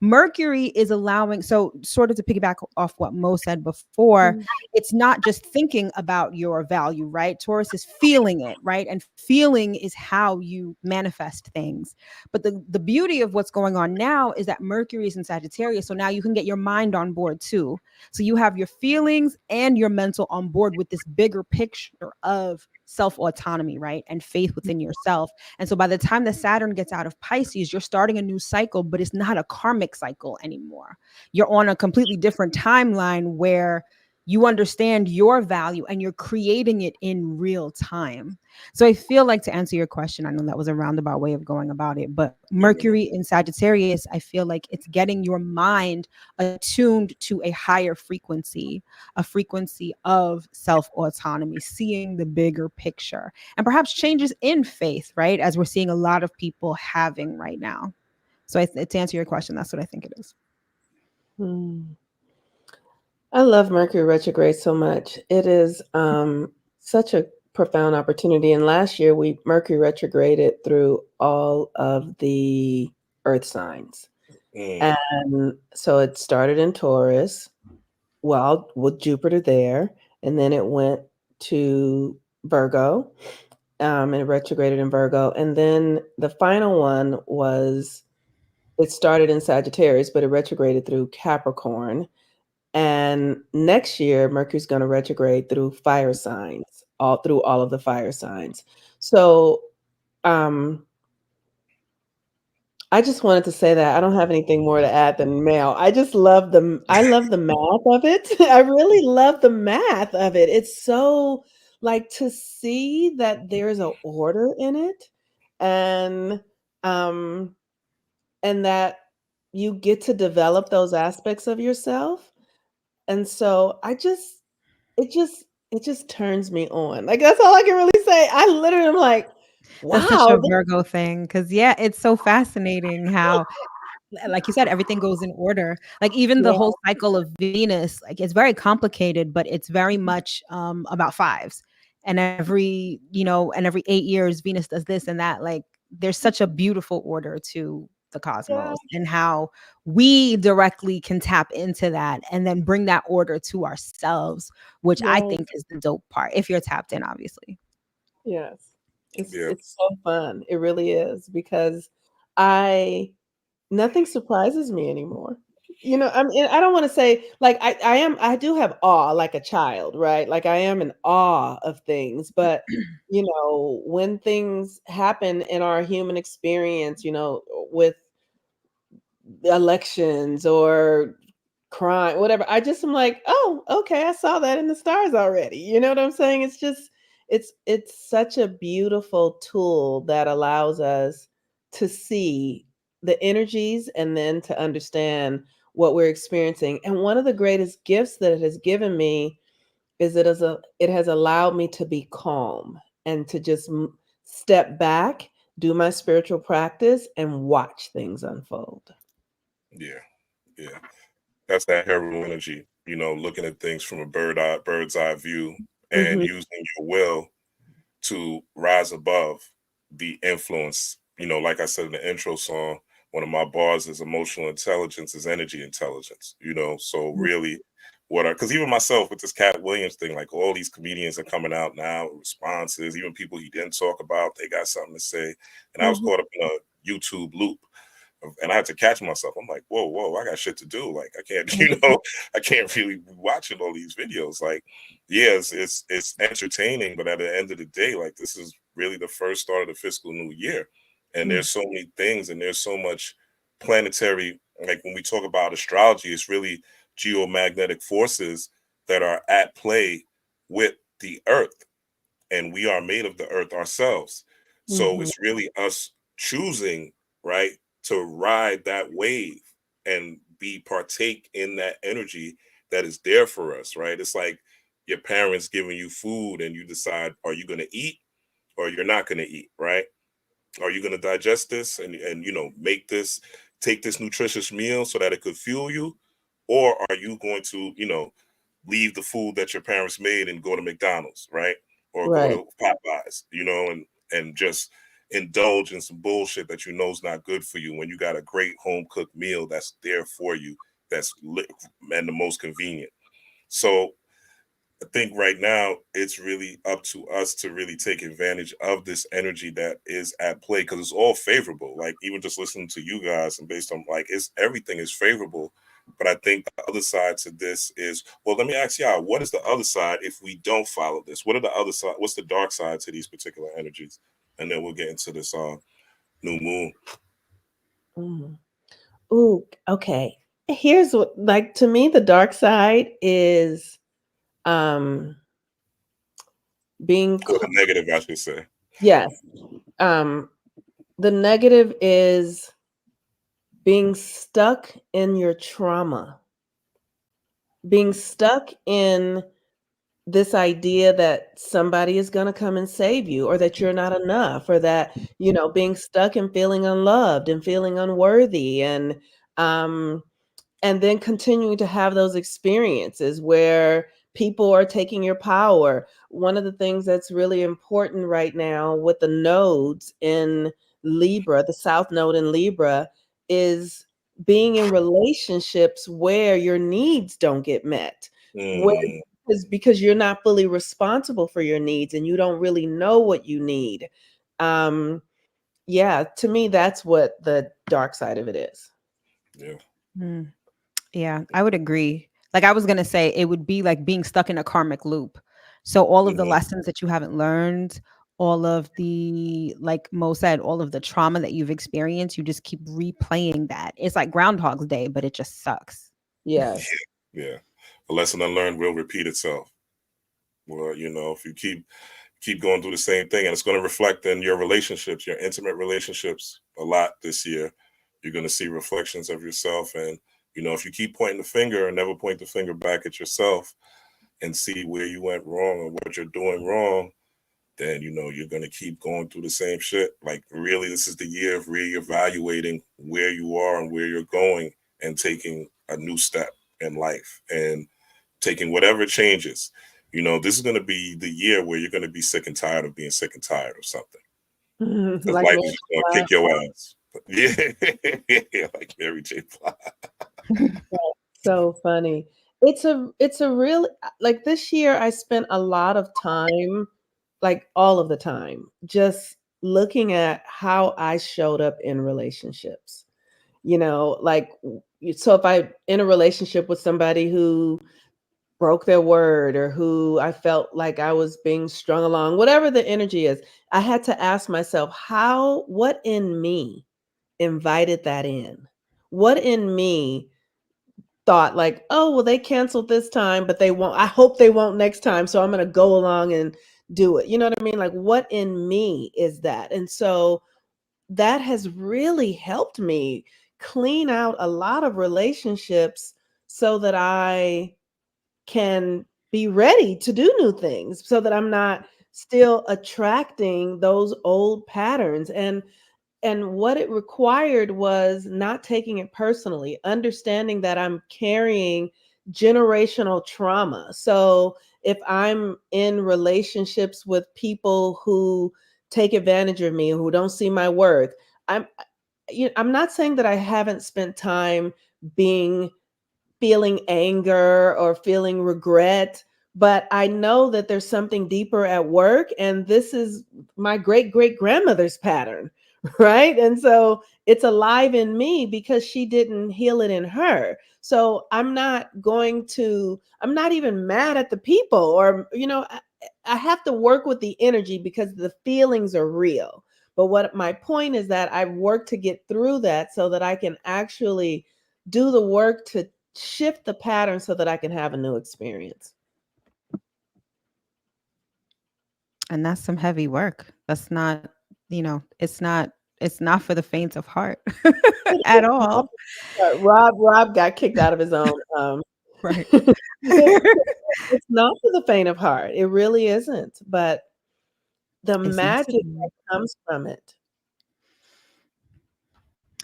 Mercury is allowing, so sort of to piggyback off what Mo said before, it's not just thinking about your value, right? Taurus is feeling it, right? And feeling is how you manifest things. But the beauty of what's going on now is that Mercury is in Sagittarius. So now you can get your mind on board too. So you have your feelings and your mental on board with this bigger picture of self-autonomy, right? And faith within yourself. And so by the time the Saturn gets out of Pisces, you're starting a new cycle, but it's not a karmic cycle anymore. You're on a completely different timeline where you understand your value and you're creating it in real time. So I feel like, to answer your question, I know that was a roundabout way of going about it, but Mercury in Sagittarius, I feel like it's getting your mind attuned to a higher frequency, a frequency of self-autonomy, seeing the bigger picture, and perhaps changes in faith, right? As we're seeing a lot of people having right now. So to answer your question, that's what I think it is. I love Mercury retrograde so much. It is such a profound opportunity. And last year, Mercury retrograded through all of the earth signs. And so it started in Taurus, well, with Jupiter there, and then it went to Virgo, and it retrograded in Virgo. And then the final one it started in Sagittarius, but it retrograded through Capricorn. And next year, Mercury's going to retrograde through fire signs, through all of the fire signs. So I just wanted to say that I don't have anything more to add than Mel. I love the math of it. I really love the math of it. It's so, like, to see that there's an order in it, and that you get to develop those aspects of yourself. And so it just turns me on. Like, that's all I can really say. I literally am like, wow. That's such a Virgo thing. Because it's so fascinating how, like you said, everything goes in order. Like even the whole cycle of Venus, like it's very complicated, but it's very much about fives. And every 8 years, Venus does this and that. Like there's such a beautiful order to the cosmos, and how we directly can tap into that and then bring that order to ourselves, which I think is the dope part, if you're tapped in, obviously. Yes. It's so fun. It really is, because nothing surprises me anymore. I mean, I don't want to say, like, I do have awe like a child, right? Like I am in awe of things, but when things happen in our human experience, with elections or crime, whatever, I just am like, oh, okay, I saw that in the stars already. You know what I'm saying? It's just, it's such a beautiful tool that allows us to see the energies and then to understand what we're experiencing. And one of the greatest gifts that it has given me is it has allowed me to be calm and to just step back, do my spiritual practice, and watch things unfold. Yeah. That's that hero energy, looking at things from a bird's eye view, and using your will to rise above the influence. Like I said in the intro song, one of my bars is emotional intelligence is energy intelligence, so really because even myself with this Cat Williams thing, like all these comedians are coming out now, responses, even people he didn't talk about, they got something to say. And I was caught up in a YouTube loop and I had to catch myself. I'm like, whoa, I got shit to do. Like, I can't, I can't really be watching all these videos. Like, yeah, it's entertaining, but at the end of the day, like, this is really the first start of the fiscal new year. And there's so many things, and there's so much planetary, like when we talk about astrology, it's really geomagnetic forces that are at play with the earth, and we are made of the earth ourselves. So it's really us choosing, right, to ride that wave and partake in that energy that is there for us, right? It's like your parents giving you food and you decide, are you going to eat or you're not going to eat, right? Are you going to digest this and make this, take this nutritious meal so that it could fuel you? Or are you going to, leave the food that your parents made and go to McDonald's, right? Or go Right. to Popeyes, and just indulge in some bullshit that is not good for you when you got a great home cooked meal that's there for you, that's lit and the most convenient. So I think right now it's really up to us to really take advantage of this energy that is at play, because it's all favorable. Like, even just listening to you guys and based on, like, it's everything is favorable. But I think the other side to this is, well, let me ask y'all, what is the other side if we don't follow this? What are the other side? What's the dark side to these particular energies? And then we'll get into this new moon. Ooh, okay. Here's what, like, to me, the dark side is being Or the negative, I should say. yes. The negative is being stuck in your trauma, being stuck in this idea that somebody is going to come and save you, or that you're not enough, or that, being stuck and feeling unloved and feeling unworthy, and then continuing to have those experiences where people are taking your power. One of the things that's really important right now with the nodes in Libra, the South Node in Libra, is being in relationships where your needs don't get met. Because you're not fully responsible for your needs and you don't really know what you need. Yeah, to me, that's what the dark side of it is. Yeah. Yeah, I would agree. Like, I was going to say, it would be like being stuck in a karmic loop. So all of the lessons that you haven't learned, all of the, like Mo said, all of the trauma that you've experienced, you just keep replaying that. It's like Groundhog's Day, but it just sucks. Yeah. Yeah. A lesson unlearned will repeat itself. Well, if you keep going through the same thing, and it's going to reflect in your relationships, your intimate relationships a lot this year. You're going to see reflections of yourself. And, if you keep pointing the finger and never point the finger back at yourself and see where you went wrong or what you're doing wrong, then, you're going to keep going through the same shit. Like, really, this is the year of reevaluating where you are and where you're going and taking a new step in life and taking whatever changes. This is going to be the year where you're going to be sick and tired of being sick and tired of something. Because Like life is just going to kick your ass. Yeah, like Mary J. Blige. So funny. It's a real, like, this year I spent a lot of time, like all of the time, just looking at how I showed up in relationships. Like, so if I'm in a relationship with somebody who broke their word, or who I felt like I was being strung along, whatever the energy is, I had to ask myself, what in me invited that in? What in me thought, like, oh, well, they canceled this time, but they won't, I hope they won't next time, so I'm going to go along and do it. You know what I mean? Like, what in me is that? And so that has really helped me clean out a lot of relationships so that I can be ready to do new things, so that I'm not still attracting those old patterns. And what it required was not taking it personally, understanding that I'm carrying generational trauma. So if I'm in relationships with people who take advantage of me, who don't see my worth, I'm not saying that I haven't spent time feeling anger or feeling regret, but I know that there's something deeper at work. And this is my great great grandmother's pattern, right? And so it's alive in me because she didn't heal it in her. So I'm not even mad at the people, or, I have to work with the energy because the feelings are real. But what my point is that I've worked to get through that so that I can actually do the work to shift the pattern so that I can have a new experience. And that's some heavy work. That's not, it's not for the faint of heart at all. Rob got kicked out of his own. Right. It's not for the faint of heart. It really isn't. But the It's meant to magic be. that comes from it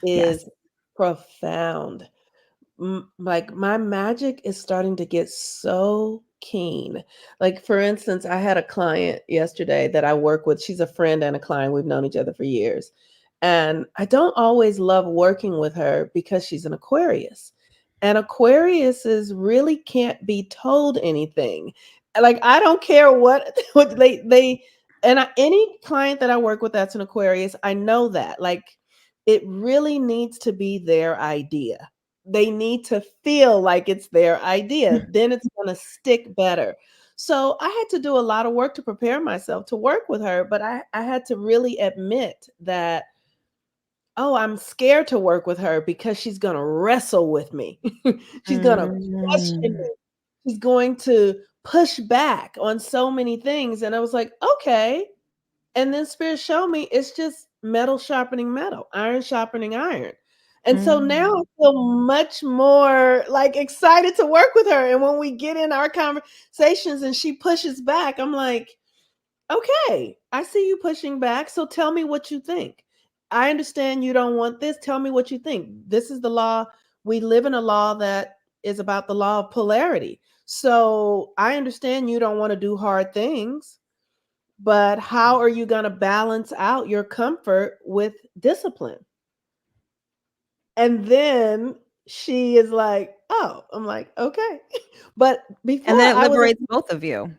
Yes. is profound. Like, my magic is starting to get so keen. Like, for instance, I had a client yesterday that I work with. She's a friend and a client. We've known each other for years. And I don't always love working with her because she's an Aquarius. And Aquariuses really can't be told anything. Like, I don't care what what any client that I work with that's an Aquarius, I know that. Like, it really needs to be their idea. They need to feel like it's their idea. Then it's going to stick better. So I had to do a lot of work to prepare myself to work with her, but I had to really admit that, oh, I'm scared to work with her because she's going to wrestle with me. She's going to question Mm. me. She's going to push back on so many things. And I was like, okay. And then Spirit showed me it's just metal sharpening metal, iron sharpening iron. And so now I Mm. feel much more like excited to work with her. And when we get in our conversations and she pushes back, I'm like, okay, I see you pushing back. So tell me what you think. I understand you don't want this. Tell me what you think. This is the law. We live in a law that is about the law of polarity. So I understand you don't want to do hard things, but how are you going to balance out your comfort with discipline? And then she is like, oh, I'm like, okay. But And before then it I was liberates both of you.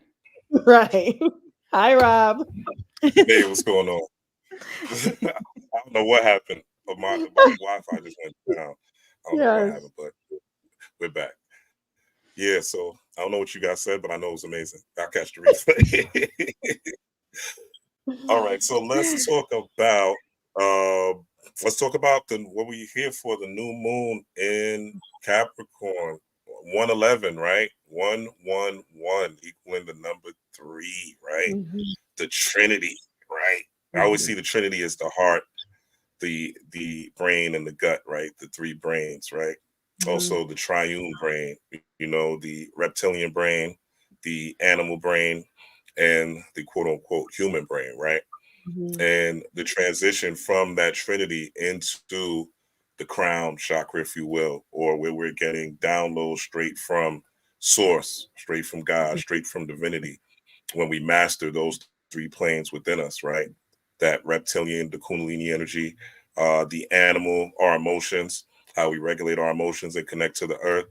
right. Hi, Rob. Hey, what's going on? I don't know what happened, but my Wi-Fi just went down. I don't know what Yes. happened, but we're back. Yeah, so I don't know what you guys said, but I know it was amazing. I'll catch the replay. All right, so let's talk about what we here for, the new moon in Capricorn. 111, right? 111 equaling the number 3, right? Mhm, The Trinity, right? I always mhm, see the Trinity as the heart, the brain, and the gut, right? The 3 brains, right? mhm, Also the triune brain, the reptilian brain, the animal brain, and the quote unquote human brain, right? mhm, And the transition from that trinity into the crown chakra, if you will, or where we're getting downloads straight from source, straight from God, straight from divinity, when we master those 3 planes within us, right? That reptilian, the kundalini energy, the animal, our emotions, how we regulate our emotions and connect to the earth,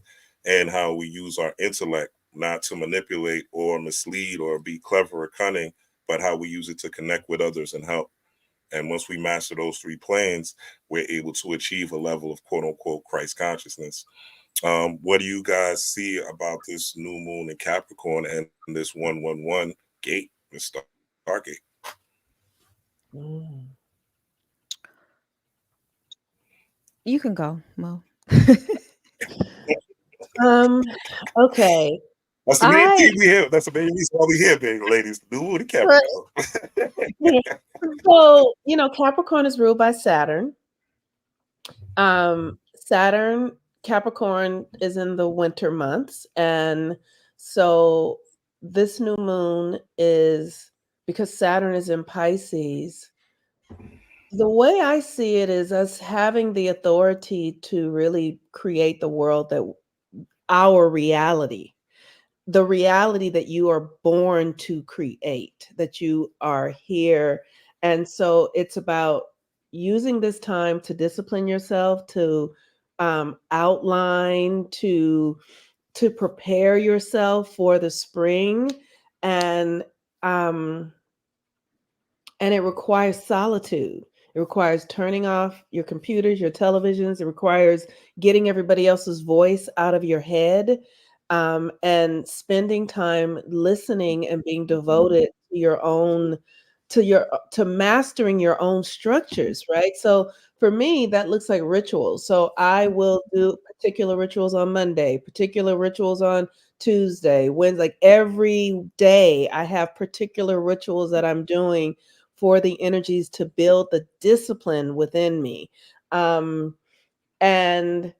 and how we use our intellect not to manipulate or mislead or be clever or cunning, but how we use it to connect with others and help. And once we master those 3 planes, we're able to achieve a level of quote unquote Christ consciousness. What do you guys see about this new moon in Capricorn and this 111 gate, this Stargate? mhm. You can go, Mo. Um, okay. That's the main I thing we hear. That's the main reason why we here, big ladies. The new moon in right. Capricorn. So, Capricorn is ruled by Saturn. Saturn, Capricorn is in the winter months. And so this new moon is, because Saturn is in Pisces, the way I see it is us having the authority to really create the world that our reality, the reality that you are born to create, that you are here. And so it's about using this time to discipline yourself, to outline, to prepare yourself for the spring. And um, and it requires solitude. It requires turning off your computers, your televisions. It requires getting everybody else's voice out of your head, and spending time listening and being devoted to your own, to mastering your own structures, right? So for me, that looks like rituals. So I will do particular rituals on Monday, particular rituals on Tuesday, Wednesday, like every day I have particular rituals that I'm doing for the energies to build the discipline within me. Um, and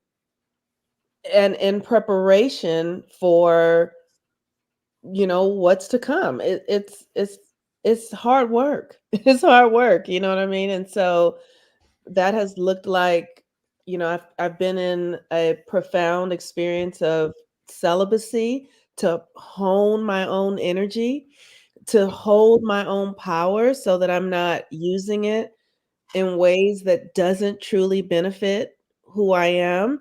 and in preparation for, what's to come. It's hard work. It's hard work, you know what I mean? And so that has looked like, I've been in a profound experience of celibacy to hone my own energy, to hold my own power so that I'm not using it in ways that doesn't truly benefit who I am.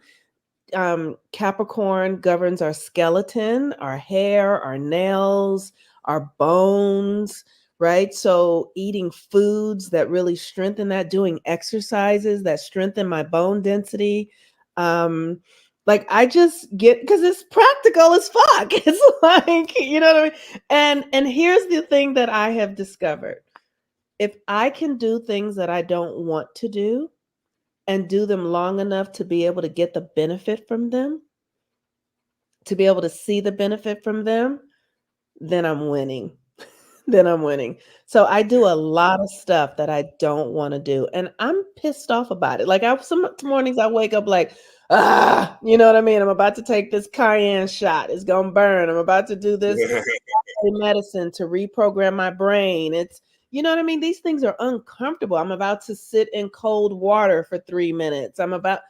Capricorn governs our skeleton, our hair, our nails, our bones, right? So eating foods that really strengthen that, doing exercises that strengthen my bone density. Like I just get, because it's practical as fuck. It's like, you know what I mean? And here's the thing that I have discovered. If I can do things that I don't want to do and do them long enough to be able to get the benefit from them, to be able to see the benefit from them, then I'm winning. Then I'm winning. So I do a lot of stuff that I don't want to do, and I'm pissed off about it. Like some mornings I wake up like, you know what I mean? I'm about to take this cayenne shot. It's gonna burn. I'm about to do this medicine to reprogram my brain. It's, you know what I mean? These things are uncomfortable. I'm about to sit in cold water for 3 minutes. I'm about,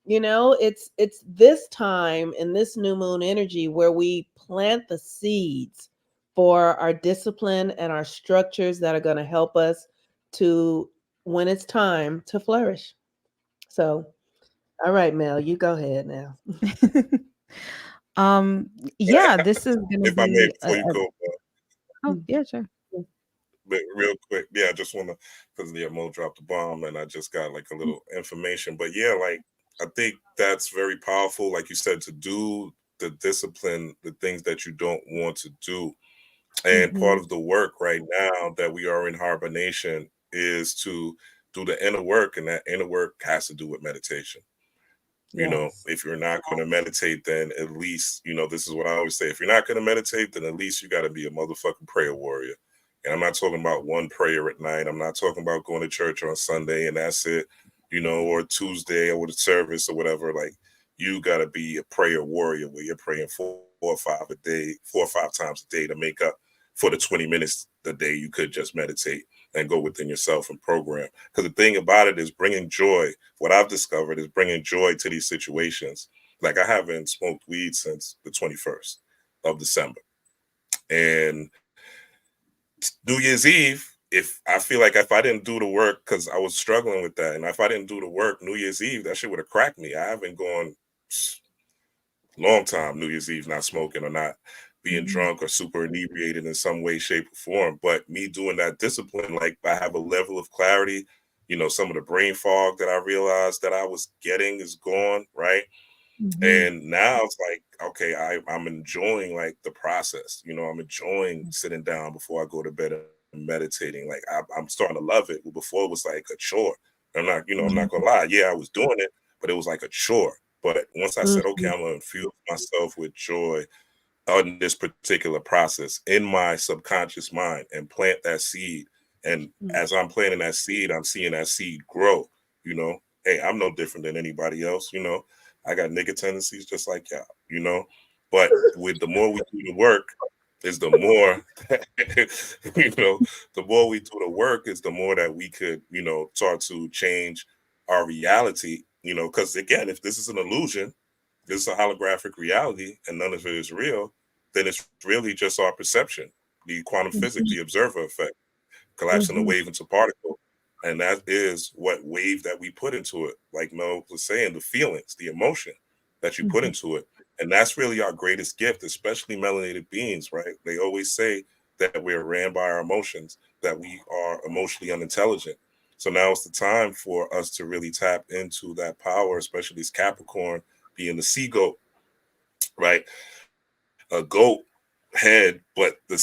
it's this time in this new moon energy where we plant the seeds for our discipline and our structures that are going to help us to, when it's time, to flourish. So, all right, Mel, you go ahead now. Yeah, this is gonna If I may, be before you go, oh yeah, sure. but real quick, yeah, I just want to, because Mo dropped the bomb, and I just got like a little information. But yeah, like I think that's very powerful, like you said, to do the discipline, the things that you don't want to do. And part of the work right now that we are in hibernation is to do the inner work, and that inner work has to do with meditation. You know, Yes. if you're not going to meditate, then at least, this is what I always say. If you're not going to meditate, then at least you got to be a motherfucking prayer warrior. And I'm not talking about one prayer at night. I'm not talking about going to church on Sunday and that's it, or Tuesday or the service or whatever. Like, you got to be a prayer warrior where you're praying 4 or 5 times a day to make up for the 20 minutes a day you could just meditate and go within yourself and program. Because the thing about it is bringing joy. What I've discovered is bringing joy to these situations. Like, I haven't smoked weed since the 21st of December. And New Year's Eve, if I feel like if I didn't do the work, because I was struggling with that, and if I didn't do the work New Year's Eve, that shit would have cracked me. I haven't gone long time New Year's Eve not smoking or not being drunk or super inebriated in some way, shape, or form. But me doing that discipline, like I have a level of clarity, some of the brain fog that I realized that I was getting is gone, right? And now it's like, okay, I'm enjoying like the process. I'm enjoying sitting down before I go to bed and meditating. Like I'm starting to love it. Before it was like a chore. I'm not, I'm not gonna lie. Yeah, I was doing it, but it was like a chore. But once I said, okay, I'm gonna infuse myself with joy on this particular process in my subconscious mind and plant that seed. And as I'm planting that seed, I'm seeing that seed grow. Hey, I'm no different than anybody else. I got nigga tendencies just like y'all, but with the more we do the work is the more, the more we do the work is the more that we could, start to change our reality, because again, if this is an illusion, this is a holographic reality and none of it is real, then it's really just our perception, the quantum physics, the observer effect, collapsing a wave into particle. And that is what wave that we put into it. Like Mel was saying, the feelings, the emotion that you put into it. And that's really our greatest gift, especially melanated beings, right? They always say that we're ran by our emotions, that we are emotionally unintelligent. So now it's the time for us to really tap into that power, especially this Capricorn being the sea goat, right? A goat head, but the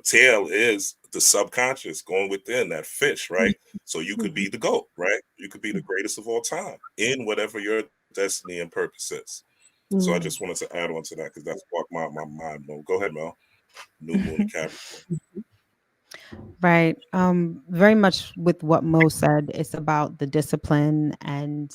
tail is the subconscious going within that fish, right? So you could be the goat, right? You could be the greatest of all time in whatever your destiny and purpose is. So I just wanted to add on to that because that sparked my mind. No, go ahead, Mel. New Moon in Capricorn. Right. Very much with what Mo said, it's about the discipline and,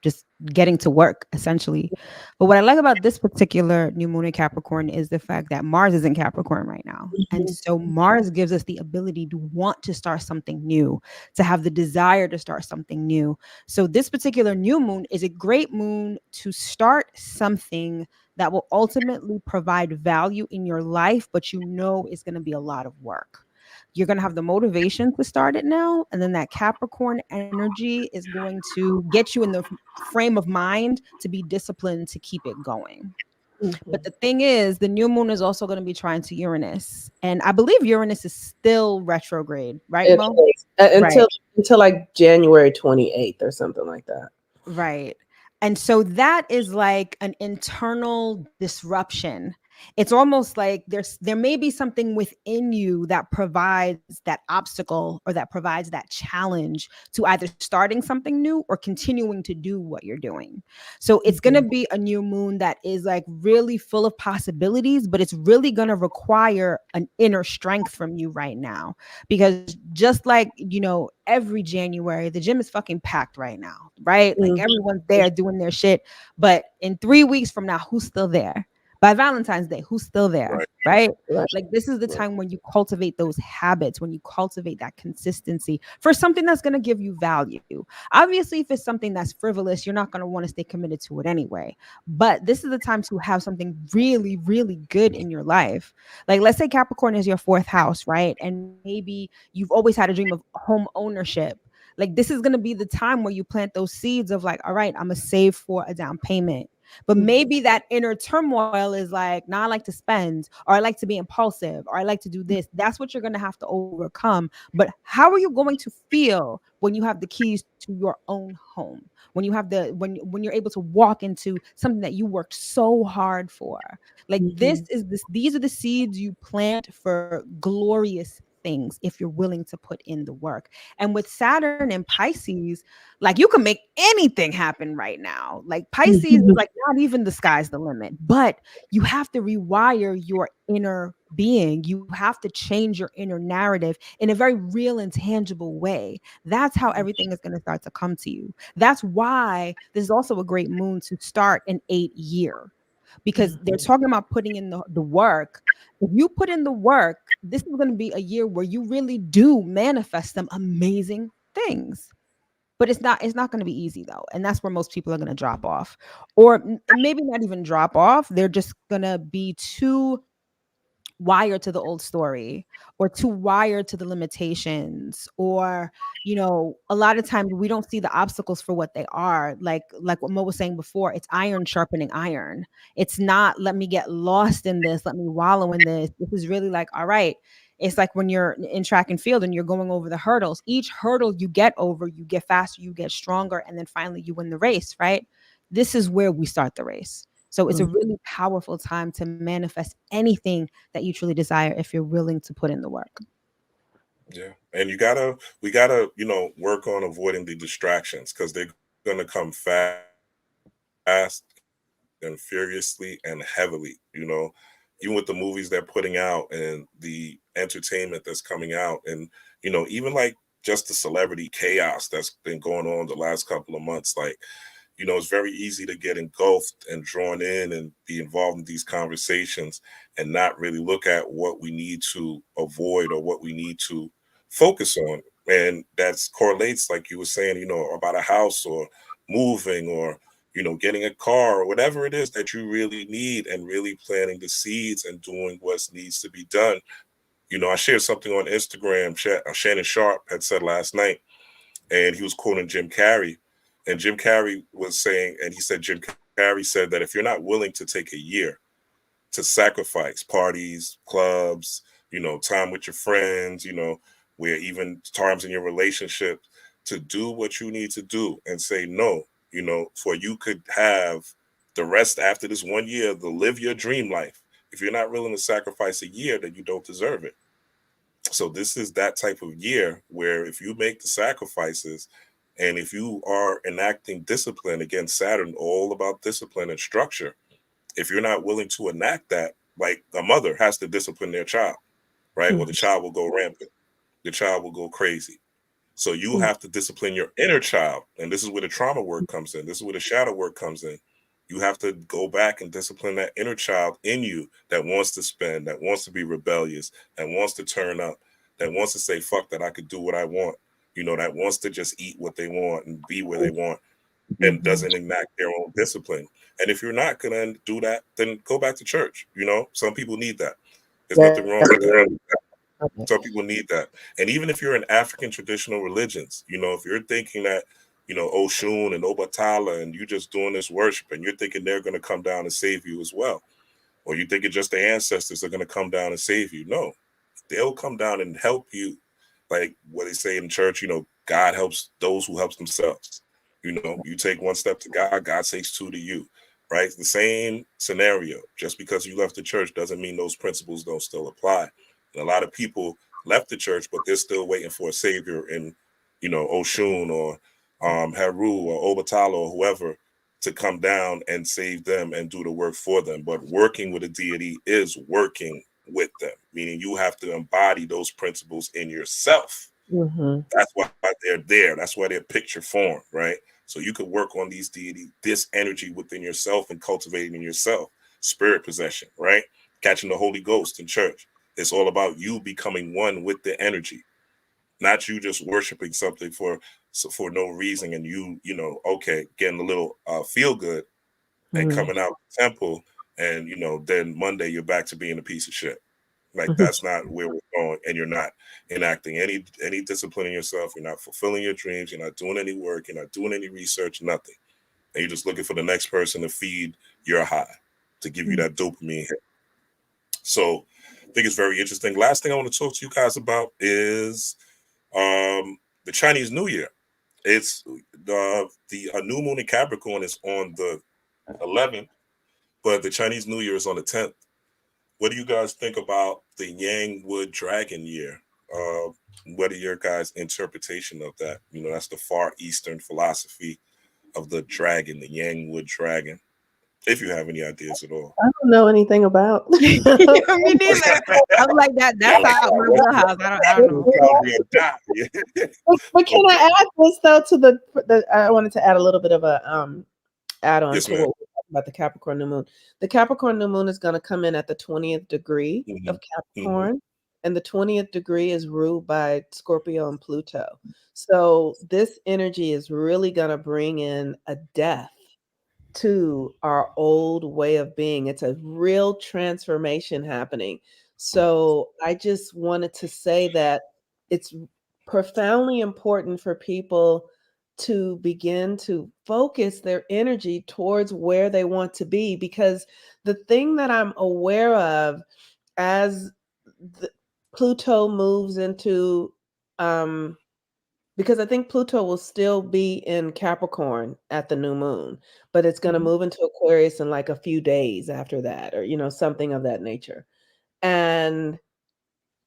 just getting to work essentially. But what I like about this particular new moon in Capricorn is the fact that Mars is in Capricorn right now. And so Mars gives us the ability to want to start something new, to have the desire to start something new. So this particular new moon is a great moon to start something that will ultimately provide value in your life, but it's going to be a lot of work. You're going to have the motivation to start it now. And then that Capricorn energy is going to get you in the frame of mind to be disciplined to keep it going. But the thing is, the new moon is also going to be trying to Uranus. And I believe Uranus is still retrograde, right, Mo? Until like January 28th or something like that. Right. And so that is like an internal disruption. It's almost like there may be something within you that provides that obstacle or that provides that challenge to either starting something new or continuing to do what you're doing. So it's going to be a new moon that is like really full of possibilities, but it's really going to require an inner strength from you right now. Because just like, every January, the gym is fucking packed right now, right? Like everyone's there doing their shit. But in 3 weeks from now, who's still there? By Valentine's Day, who's still there, right? Like this is the time when you cultivate those habits, when you cultivate that consistency for something that's going to give you value. Obviously, if it's something that's frivolous, you're not going to want to stay committed to it anyway. But this is the time to have something really, really good in your life. Like let's say Capricorn is your 4th house, right? And maybe you've always had a dream of home ownership. Like this is going to be the time where you plant those seeds of like, all right, I'm going to save for a down payment. But maybe that inner turmoil is like, I like to spend, or I like to be impulsive, or I like to do this. That's what you're going to have to overcome. But how are you going to feel when you have the keys to your own home? When you have when you're able to walk into something that you worked so hard for? Like these are the seeds you plant for glorious things if you're willing to put in the work. And with Saturn and Pisces, like you can make anything happen right now. Like Pisces is like not even the sky's the limit, but you have to rewire your inner being. You have to change your inner narrative in a very real and tangible way. That's how everything is going to start to come to you. That's why this is also a great moon to start an 8 year. Because they're talking about putting in the work. If you put in the work, this is going to be a year where you really do manifest some amazing things. But it's not going to be easy though. And that's where most people are going to drop off. Or maybe not even drop off. They're just going to be too wired to the old story or too wired to the limitations, or a lot of times we don't see the obstacles for what they are. Like what Mo was saying before, it's iron sharpening iron. It's not let me get lost in this, let me wallow in this. This is really like, all right, it's like when you're in track and field and you're going over the hurdles. Each hurdle you get over, you get faster, you get stronger, and then finally you win the race, right? This is where we start the race. So it's a really powerful time to manifest anything that you truly desire if you're willing to put in the work. Yeah. And we gotta, work on avoiding the distractions because they're gonna come fast and furiously and heavily, even with the movies they're putting out and the entertainment that's coming out. And, even like just the celebrity chaos that's been going on the last couple of months, like, it's very easy to get engulfed and drawn in and be involved in these conversations and not really look at what we need to avoid or what we need to focus on. And that correlates, like you were saying, about a house or moving or, getting a car or whatever it is that you really need, and really planting the seeds and doing what needs to be done. I shared something on Instagram. Shannon Sharp had said last night, and he was quoting Jim Carrey. And Jim Carrey was saying, and he said, Jim Carrey said that if you're not willing to take a year to sacrifice parties, clubs, time with your friends, where even times in your relationship to do what you need to do and say no, for you could have the rest after this 1 year to live your dream life. If you're not willing to sacrifice a year, then you don't deserve it. So this is that type of year where if you make the sacrifices and if you are enacting discipline, again, Saturn, all about discipline and structure, if you're not willing to enact that, like a mother has to discipline their child, right? Or the child will go rampant. The child will go crazy. So you have to discipline your inner child. And this is where the trauma work comes in. This is where the shadow work comes in. You have to go back and discipline that inner child in you that wants to spend, that wants to be rebellious, that wants to turn up, that wants to say, fuck that, I could do what I want, that wants to just eat what they want and be where they want and doesn't enact their own discipline. And if you're not going to do that, then go back to church. Some people need that. There's nothing wrong with that. Some people need that. And even if you're in African traditional religions, if you're thinking that, Oshun and Obatala, and you're just doing this worship and you're thinking they're going to come down and save you as well, or you think it's just the ancestors are going to come down and save you. No, they'll come down and help you. Like what they say in church, God helps those who help themselves. You take one step to God, God takes two to you, right? It's the same scenario. Just because you left the church doesn't mean those principles don't still apply. And a lot of people left the church, but they're still waiting for a savior in, Oshun or Haru or Obatala or whoever to come down and save them and do the work for them. But working with a deity is working with them, meaning you have to embody those principles in yourself. That's why they're there. That's why they're picture form, right? So you could work on these deity, this energy within yourself and cultivating in yourself, spirit possession, right? Catching the Holy Ghost in church. It's all about you becoming one with the energy, not you just worshiping something for no reason and getting a little feel good and coming out of the temple and then Monday you're back to being a piece of shit. Like that's not where we're going, and you're not enacting any discipline in yourself. You're not fulfilling your dreams. You're not doing any work. You're not doing any research. Nothing, and you're just looking for the next person to feed your high, to give you that dopamine hit. So I think it's very interesting. Last thing I want to talk to you guys about is the Chinese New Year. It's the new moon in Capricorn is on the 11th, but the Chinese New Year is on the 10th. What do you guys think about the Yang Wood Dragon year? What are your guys' interpretation of that? That's the Far Eastern philosophy of the dragon, the Yang Wood Dragon. If you have any ideas at all. I don't know anything about. Me neither. I'm like that. That's out my wheelhouse. I don't know. But can I add this though to the? I wanted to add a little bit of a add-on to what we're talking about the Capricorn new moon. The Capricorn new moon is going to come in at the 20th degree of Capricorn, and the 20th degree is ruled by Scorpio and Pluto. So this energy is really going to bring in a death to our old way of being. It's a real transformation happening. So I just wanted to say that it's profoundly important for people to begin to focus their energy towards where they want to be, because the thing that I'm aware of as Pluto moves into because I think Pluto will still be in Capricorn at the new moon, but it's going to move into Aquarius in like a few days after that, or something of that nature. And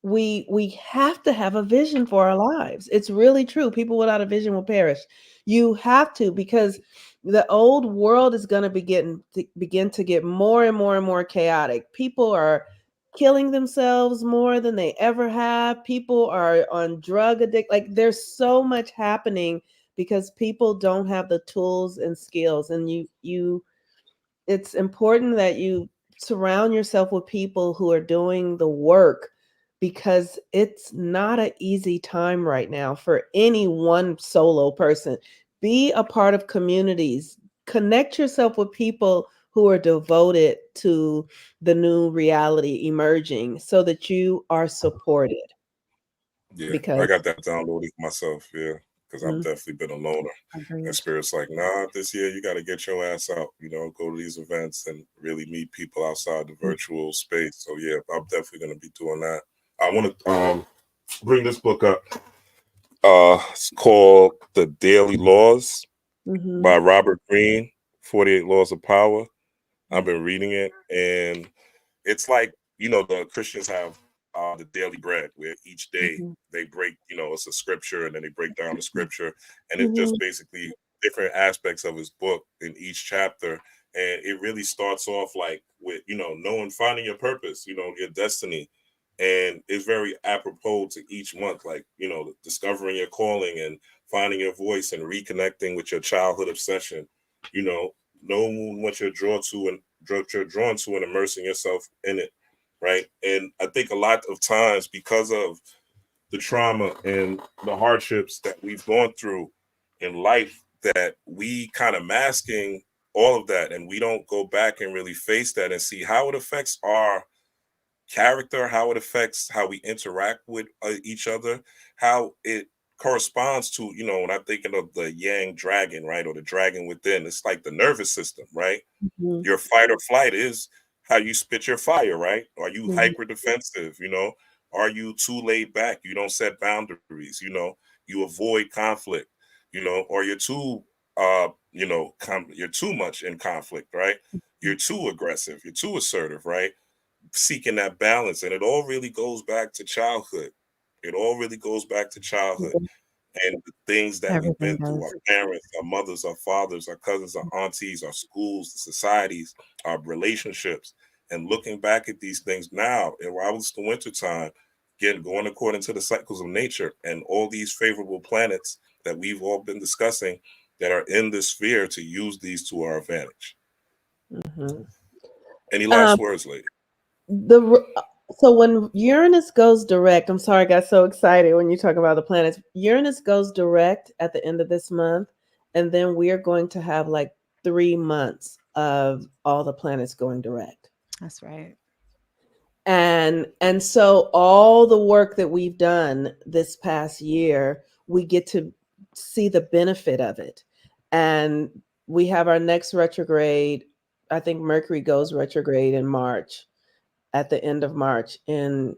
we have to have a vision for our lives. It's really true. People without a vision will perish. You have to, because the old world is going to begin to get more and more and more chaotic. People are killing themselves more than they ever have. People are on drug addict. Like there's so much happening because people don't have the tools and skills. And it's important that you surround yourself with people who are doing the work, because it's not an easy time right now for any one solo person. Be a part of communities. Connect yourself with people who are devoted to the new reality emerging so that you are supported. Yeah, because I got that downloaded myself, because I've definitely been a loner. And Spirit's like, nah, this year you got to get your ass out, go to these events and really meet people outside the virtual space. So yeah, I'm definitely going to be doing that. I want to bring this book up. It's called The Daily Laws by Robert Greene, 48 Laws of Power. I've been reading it, and it's like, the Christians have the daily bread, where each day they break, it's a scripture, and then they break down the scripture, and it's just basically different aspects of his book in each chapter. And it really starts off like with, finding your purpose, your destiny. And it's very apropos to each month, like, discovering your calling and finding your voice and reconnecting with your childhood obsession, knowing what you're drawn to and immersing yourself in it. Right. And I think a lot of times, because of the trauma and the hardships that we've gone through in life, that we kind of masking all of that, and we don't go back and really face that and see how it affects our character, how it affects how we interact with each other, how it corresponds to, when I'm thinking of the yang dragon, right, or the dragon within, it's like the nervous system, right? Your fight or flight is how you spit your fire, right? Are you hyper defensive? Are you too laid back? You don't set boundaries, you avoid conflict, or you're too you're too much in conflict, right? You're too aggressive, you're too assertive, right? Seeking that balance. And it all really goes back to childhood. It all really goes back to childhood and the things that we've been through, our parents, our mothers, our fathers, our cousins, our aunties, our schools, the societies, our relationships. And looking back at these things now, and while it's the winter time, again, going according to the cycles of nature and all these favorable planets that we've all been discussing that are in this sphere, to use these to our advantage. Any last words, lady? So when Uranus goes direct, I'm sorry, I got so excited when you talk about the planets. Uranus goes direct at the end of this month, and then we are going to have like 3 months of all the planets going direct. That's right. And so all the work that we've done this past year, we get to see the benefit of it. And we have our next retrograde. I think Mercury goes retrograde in March, at the end of March in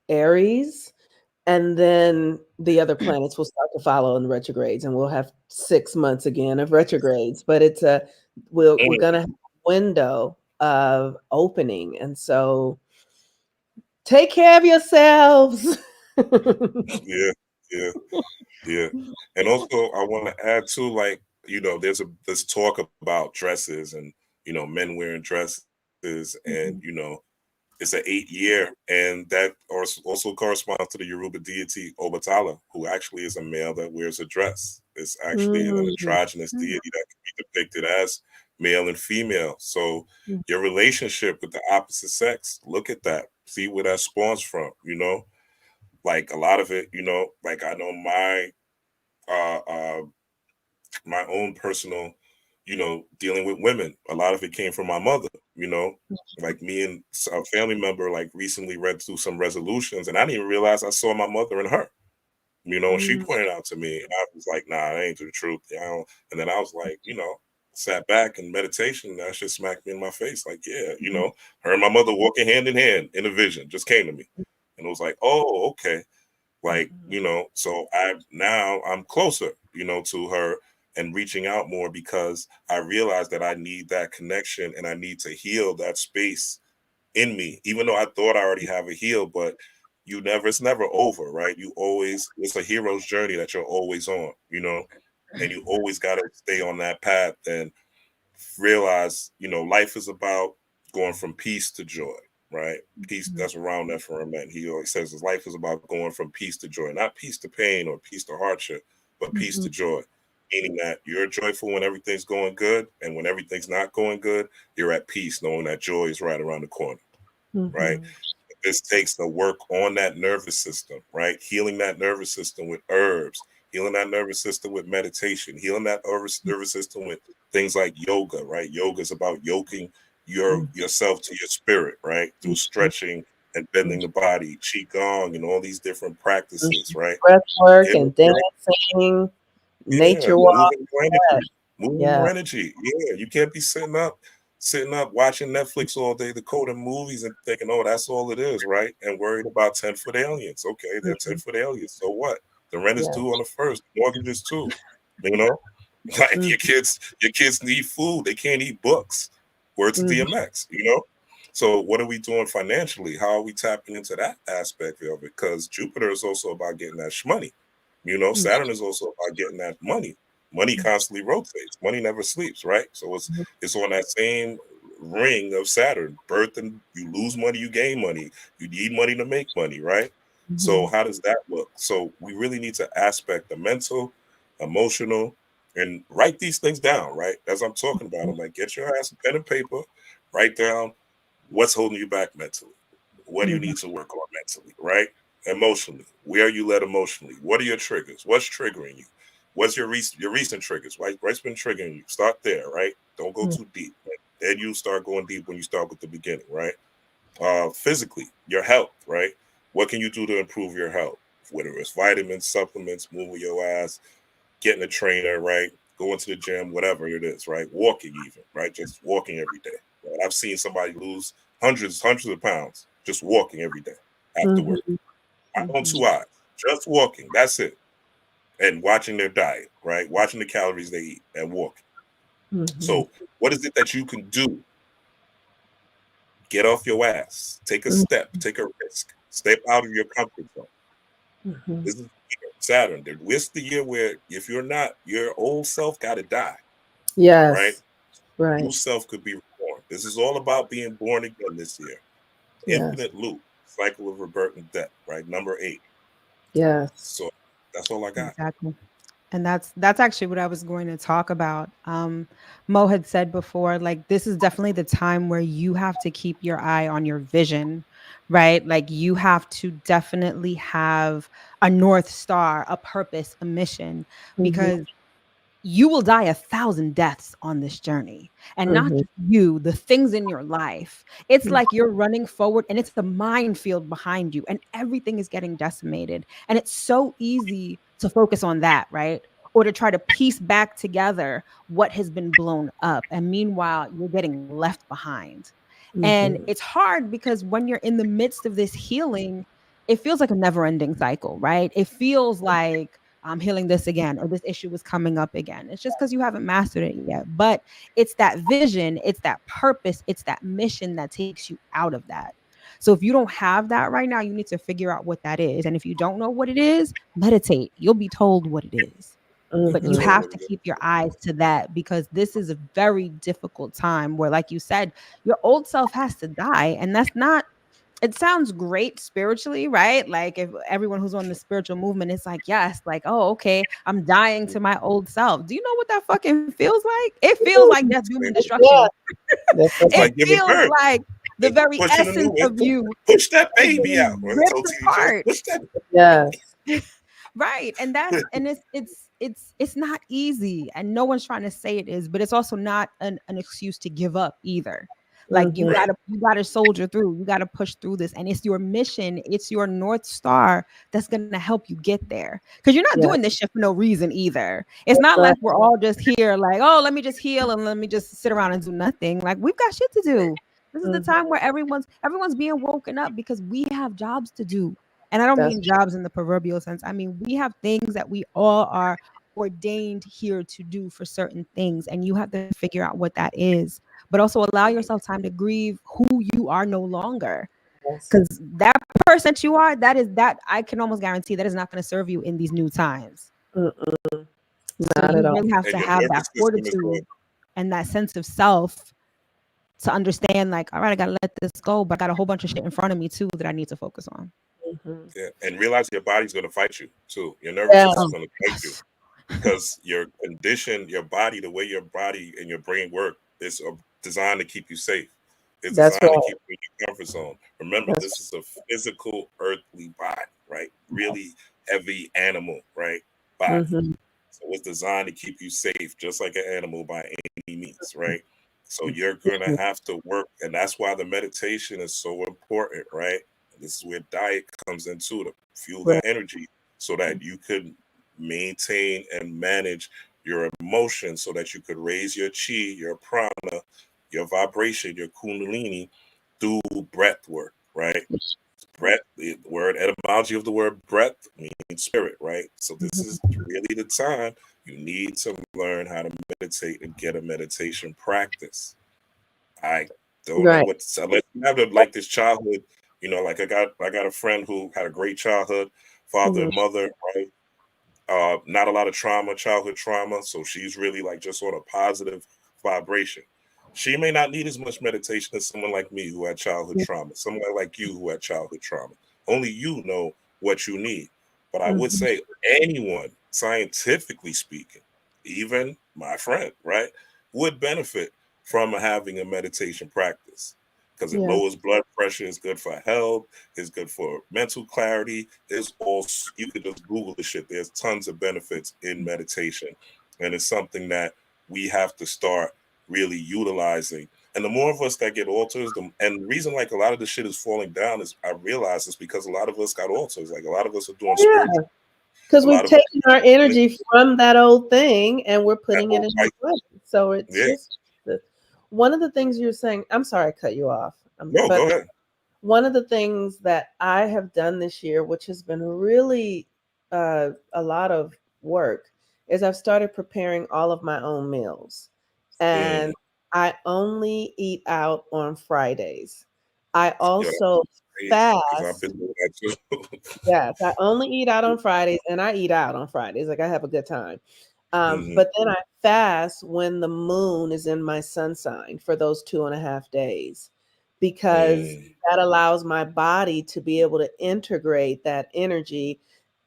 Aries. And then the other planets will start to follow in retrogrades, and we'll have 6 months again of retrogrades. But we're going to have a window of opening. And so take care of yourselves. Yeah. And also I want to add too, like, there's this talk about dresses and, men wearing dresses and, it's an 8 year, and that also corresponds to the Yoruba deity Obatala, who actually is a male that wears a dress. It's actually an androgynous deity that can be depicted as male and female. So your relationship with the opposite sex, look at that, see where that spawns from. Like a lot of it, like I know my own personal, dealing with women, a lot of it came from my mother. Like me and a family member like recently read through some resolutions, and I didn't even realize I saw my mother in her. She pointed out to me, and I was like, nah, that ain't the truth. And then I was like, sat back in meditation, and that shit smacked me in my face. Like, yeah, her and my mother walking hand in hand in a vision just came to me. And it was like, oh, okay. Like, so I'm closer, to her and reaching out more, because I realized that I need that connection and I need to heal that space in me, even though I thought I already have a heal, but it's never over, right? It's a hero's journey that you're always on, and you always got to stay on that path and realize, life is about going from peace to joy, right? Peace, that's around that for a man. He always says his life is about going from peace to joy, not peace to pain or peace to hardship, but peace to joy. Meaning that you're joyful when everything's going good, and when everything's not going good, you're at peace, knowing that joy is right around the corner, right? This takes the work on that nervous system, right? Healing that nervous system with herbs, healing that nervous system with meditation, healing that nervous system with things like yoga, right? Yoga is about yoking yourself to your spirit, right? Through stretching and bending the body, qigong, and all these different practices, right? Breath work and dancing. Nature walk, moving your energy. Yeah, you can't be sitting up sitting up watching Netflix all day, decoding movies and thinking, oh, that's all it is, right? And worried about 10-foot aliens. Okay, they're 10-foot aliens. So what? The rent is due on the 1st, mortgages too. You know, like your kids need food. They can't eat books. Word to DMX, you know? So what are we doing financially? How are we tapping into that aspect of it? Because Jupiter is also about getting that shmoney. You know, Saturn is also about getting that money. Money constantly rotates. Money never sleeps, right? So it's on that same ring of Saturn. Birth, and you lose money, you gain money. You need money to make money, right? So how does that look? So we really need to aspect the mental, emotional, and write these things down, right? As I'm talking about them, like get your ass a pen and paper, write down what's holding you back mentally. What do you need to work on mentally, right? Emotionally, where are you led emotionally? What are your triggers? What's triggering you? What's your recent triggers? Right? What's been triggering you? Start there, right? Don't go too deep. Right? Then you start going deep when you start with the beginning, right? Physically, your health, right? What can you do to improve your health? Whether it's vitamins, supplements, moving your ass, getting a trainer, right? Going to the gym, whatever it is, right? Walking even, right? Just walking every day. Right? I've seen somebody lose hundreds of pounds just walking every day after work. Not on 2 eyes, just walking. That's it. And watching their diet, right? Watching the calories they eat and walking. So what is it that you can do? Get off your ass. Take a step. Take a risk. Step out of your comfort zone. This is Saturn. It's the year where if you're not, your old self got to die. Yes. Right? New self could be reborn. This is all about being born again this year. Infinite loop. Cycle of rebirth and death, right? Number 8. Yes. So that's all I got. Exactly. And that's actually what I was going to talk about. Mo had said before, like, this is definitely the time where you have to keep your eye on your vision, right? Like, you have to definitely have a North Star, a purpose, a mission, because you will die 1,000 deaths on this journey. And not just you, the things in your life. It's like you're running forward and it's the minefield behind you and everything is getting decimated. And it's so easy to focus on that, right? Or to try to piece back together what has been blown up. And meanwhile, you're getting left behind. And it's hard because when you're in the midst of this healing, it feels like a never-ending cycle, right? It feels like I'm healing this again, or this issue is coming up again. It's just because you haven't mastered it yet. But it's that vision, it's that purpose, it's that mission that takes you out of that. So if you don't have that right now, you need to figure out what that is. And if you don't know what it is, meditate. You'll be told what it is. But you have to keep your eyes to that, because this is a very difficult time where, like you said, your old self has to die. And that's not, it sounds great spiritually, right? Like, if everyone who's on the spiritual movement is like, yes, like, oh, okay, I'm dying to my old self. Do you know what that fucking feels like? It feels like death, doom, and destruction. It feels like the very essence of you. Push that baby out. Ripped apart. Push that. Yeah. Right. And it's not easy. And no one's trying to say it is, but it's also not an excuse to give up either. Like, you gotta soldier through. You gotta push through this, and it's your mission. It's your North Star that's gonna help you get there. Because you're not doing this shit for no reason either. It's not like we're all just here, like, oh, let me just heal and let me just sit around and do nothing. Like, we've got shit to do. This is the time where everyone's being woken up, because we have jobs to do. And I don't mean jobs in the proverbial sense. I mean, we have things that we all are ordained here to do for certain things, and you have to figure out what that is. But also allow yourself time to grieve who you are no longer. Because that person that you are, that I can almost guarantee that is not going to serve you in these new times. Not so you really have to have that fortitude and that sense of self to understand, like, all right, I got to let this go, but I got a whole bunch of shit in front of me too that I need to focus on. Yeah, and realize your body's going to fight you too. Your nervous system is going to fight you, because your condition, your body, the way your body and your brain work is designed to keep you safe. It's designed to keep you in your comfort zone. Remember, this is a physical, earthly body, right? Really heavy animal, right? Body. So it's designed to keep you safe, just like an animal by any means, right? So you're going to have to work, and that's why the meditation is so important, right? This is where diet comes into to fuel that energy, so that you could maintain and manage your emotions, so that you could raise your chi, your prana, your vibration, your kundalini through breath work, right? Breath, the word etymology of the word breath means spirit, right? So this is really the time you need to learn how to meditate and get a meditation practice. I don't know Right. what to say. Unless you have like this childhood, like I got a friend who had a great childhood, father Mhm. and mother, right? Not a lot of trauma, childhood trauma. So she's really like just on a positive vibration. She may not need as much meditation as someone like me who had childhood trauma, someone like you who had childhood trauma. Only you know what you need. But I would Mhm. say anyone, scientifically speaking, even my friend, right, would benefit from having a meditation practice because it Yeah. lowers blood pressure, is good for health, is good for mental clarity. There's all, you could just Google the shit. There's tons of benefits in meditation, and it's something that we have to start really utilizing. And the more of us that get altars, and the reason like a lot of the shit is falling down is I realize it's because a lot of us got altars. Like a lot of us are doing Yeah. spiritual. Because A we've lot of us taken our energy from that old thing and we're that putting it old in life. new place. So it's Yeah. just one of the things you're saying. I'm sorry I cut you off, No, but go ahead. one of the things that I have done this year, which has been really a lot of work, is I've started preparing all of my own meals. Mm. And I only eat out on Fridays. I Yo, also crazy because I've fast. been doing that too. Yes, I only eat out on Fridays and I eat out on Fridays. Like I have a good time. Mhm. But then I fast when the moon is in my sun sign for those 2.5 days because Mm. that allows my body to be able to integrate that energy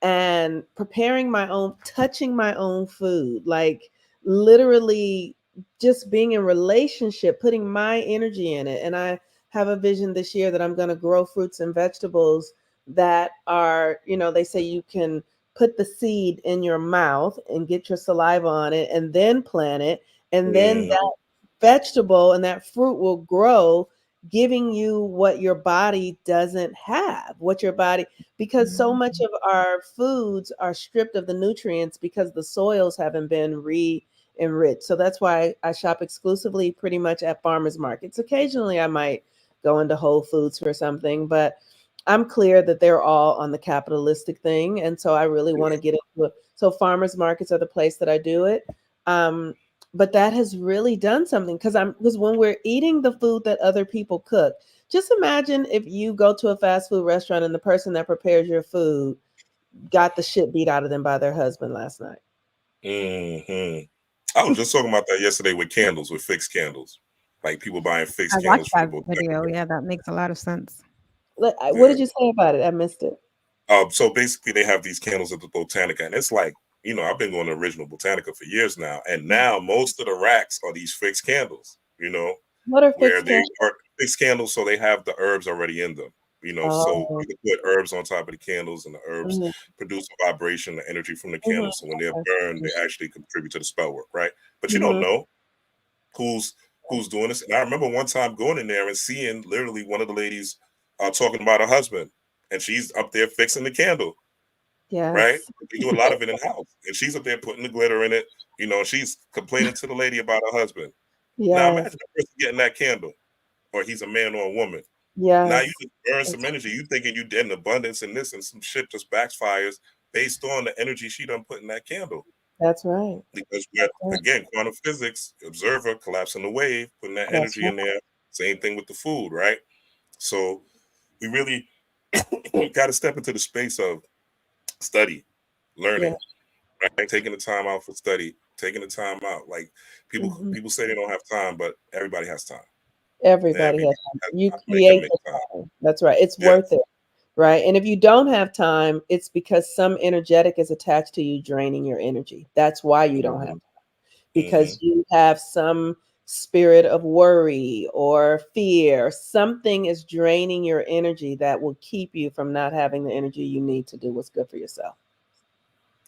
and preparing my own, touching my own food, like literally just being in relationship, putting my energy in it. And I have a vision this year that I'm going to grow fruits and vegetables that are, they say you can put the seed in your mouth and get your saliva on it and then plant it. And then Mm. that vegetable and that fruit will grow, giving you what your body doesn't have, because so much of our foods are stripped of the nutrients because the soils haven't been re-enriched. So that's why I shop exclusively pretty much at farmers markets. Occasionally I might go into Whole Foods for something, but I'm clear that they're all on the capitalistic thing. And so I really want to get into it. So farmers markets are the place that I do it. But that has really done something because when we're eating the food that other people cook, just imagine if you go to a fast food restaurant and the person that prepares your food got the shit beat out of them by their husband last night. Hmm. I was just talking about that yesterday with candles, with fixed candles. Like people buying I fixed watched candles from the that botanical. video. Yeah, that makes a lot of sense. What Yeah. did you say about it? I missed it. So basically, they have these candles at the Botanica, and it's like, I've been going to original Botanica for years now, and now most of the racks are these fixed candles. What are Where fixed they candles? are fixed candles, so they have the herbs already in them. So Oh, you can put herbs on top of the candles, and the herbs mhm, produce a vibration, the energy from the mhm. candles. So when they're Okay. burned, they actually contribute to the spell work, right? But you don't Mhm. know who's doing this. And I remember one time going in there and seeing literally one of the ladies talking about her husband, and she's up there fixing the candle, right? Yes. We do a lot of it in house, and she's up there putting the glitter in it. She's complaining to the lady about her husband. Now Yes. imagine the person getting that candle, or he's a man or a woman. Now you Yes. just burn some That's energy. You thinking you did an abundance in this, and some shit just backfires based on the energy she done put in that candle. that's right. Because That's right. again, quantum physics, observer collapsing the wave, putting that That's energy right. in there. Same thing with the food, right? So we really got to step into the space of study, Yeah. learning, right? Taking the time out for study, taking the time out. Like Mhm. people say they don't have time, but everybody has time. Everybody Everybody has time. has You time. They can create make the time. time. That's right. It's Yeah. worth it. Right. And if you don't have time, it's because some energetic is attached to you draining your energy. That's why you don't have Mm-hmm. time, Mm-hmm. because you have some spirit of worry or fear. Something is draining your energy that will keep you from not having the energy you need to do what's good for yourself,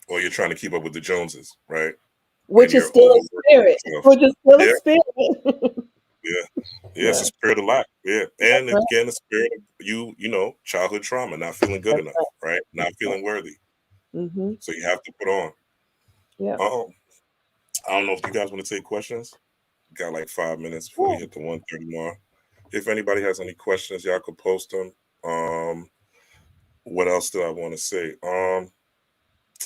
Or you're trying to keep up with the Joneses, right? And which is you're still a overworking spirit, yourself. which is still a Yeah, spirit. yeah, yeah. It's a Right. spirit of lack. Yeah, That's and right. again, the spirit of childhood trauma, not feeling good That's enough, right. right? Not feeling worthy. Mm-hmm. So you have to put on. Yeah. Oh, I don't know if you guys want to take questions. Got like 5 minutes before we hit the 1:30 mark. If anybody has any questions, y'all could post them. What else do I want to say?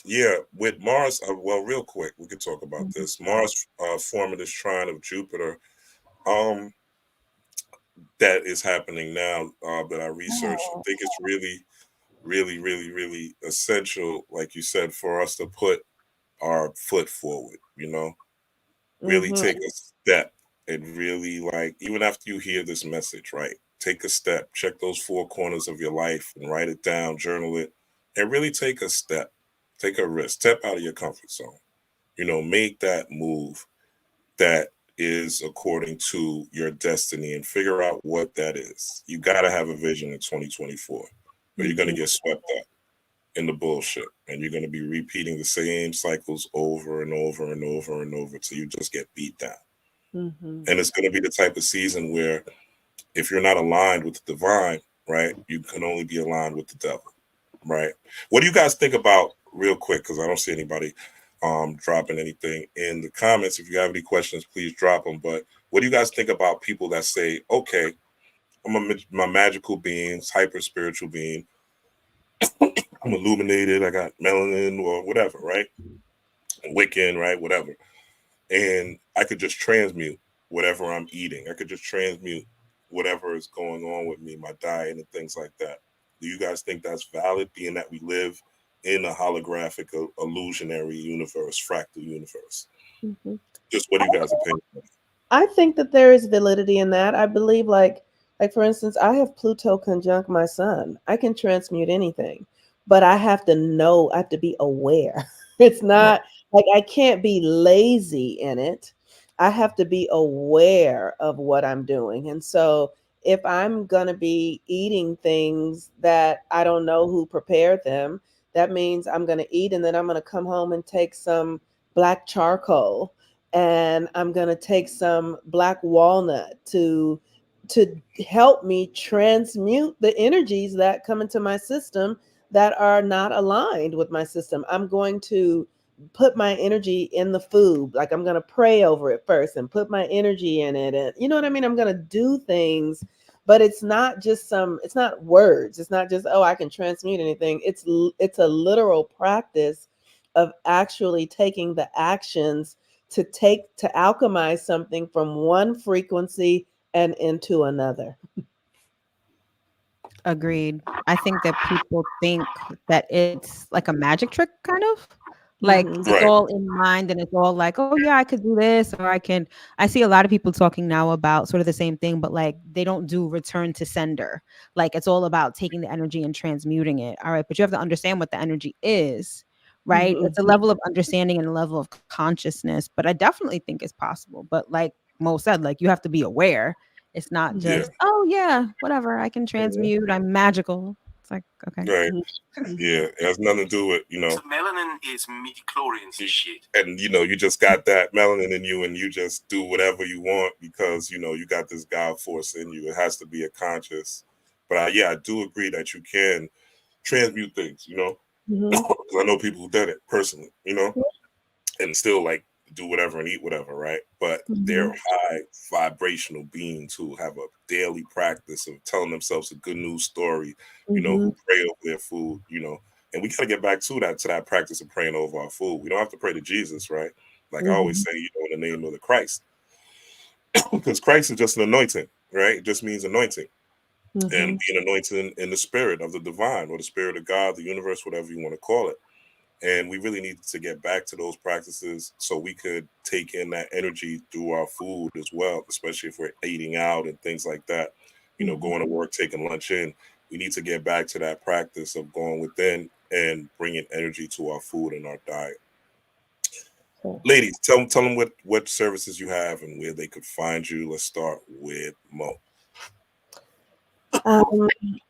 Yeah, with Mars, well, real quick, we could talk about this. Mars forming this trine of Jupiter, um, that is happening now, that I researched. I think it's really, really, really, really essential, like you said, for us to put our foot forward, really take a step and really, like, even after you hear this message, right? Take a step, check those four corners of your life and write it down, journal it, and really take a step, take a risk, step out of your comfort zone, make that move that is according to your destiny and figure out what that is. You got to have a vision in 2024, or you're going to get swept up in the bullshit, and you're going to be repeating the same cycles over and over and over and over till you just get beat down. And it's going to be the type of season where if you're not aligned with the divine, right, you can only be aligned with the devil, right? What do you guys think about, real quick, because I don't see anybody dropping anything in the comments. If you have any questions, please drop them. But what do you guys think about people that say, okay, I'm my magical being, hyper spiritual being, I'm illuminated, I got melanin or whatever, right? Wiccan, right? Whatever. And I could just transmute whatever I'm eating. I could just transmute whatever is going on with me, my diet and things like that. Do you guys think that's valid, being that we live in a holographic, illusionary universe, fractal universe? Just what do you guys' opinion? I think that there is validity in that. I believe, like for instance, I have Pluto conjunct my sun. I can transmute anything, but I have to know, I have to be aware. It's not like I can't be lazy in it. I have to be aware of what I'm doing. And so if I'm going to be eating things that I don't know who prepared them, that means I'm going to eat and then I'm going to come home and take some black charcoal and I'm going to take some black walnut to help me transmute the energies that come into my system that are not aligned with my system. I'm going to put my energy in the food. Like I'm going to pray over it first and put my energy in it. And you know what I mean? I'm going to do things, but it's not just it's not words. It's not just, oh, I can transmute anything. It's a literal practice of actually taking the actions to alchemize something from one frequency and into another. Agreed. I think that people think that it's like a magic trick, kind of. Like it's Right. all in mind and it's all like, oh yeah, I could do this, or I see a lot of people talking now about sort of the same thing, but like they don't do return to sender. Like it's all about taking the energy and transmuting it. All right. But you have to understand what the energy is, right? It's a level of understanding and a level of consciousness. But I definitely think it's possible. But like Mo said, like you have to be aware. It's not just, oh yeah, whatever, I can transmute, I'm magical. It's like, okay. Right. Yeah, it has nothing to do with, Melanin is midi-chlorians and shit. And, you just got that melanin in you and you just do whatever you want because, you got this God force in you. It has to be a conscious. But I do agree that you can transmute things, because I know people who did it personally, and still like do whatever and eat whatever, right? But they're high vibrational beings who have a daily practice of telling themselves a good news story, who pray over their food, and we got to get back to that practice of praying over our food. We don't have to pray to Jesus, right? Like I always say, in the name of the Christ, because Christ is just an anointing, right? It just means anointing. And being anointed in the spirit of the divine or the spirit of God, the universe, whatever you want to call it. And we really need to get back to those practices so we could take in that energy through our food as well, especially if we're eating out and things like that, going to work, taking lunch in. We need to get back to that practice of going within and bringing energy to our food and our diet. Ladies, tell them what services you have and where they could find you. Let's start with Mo.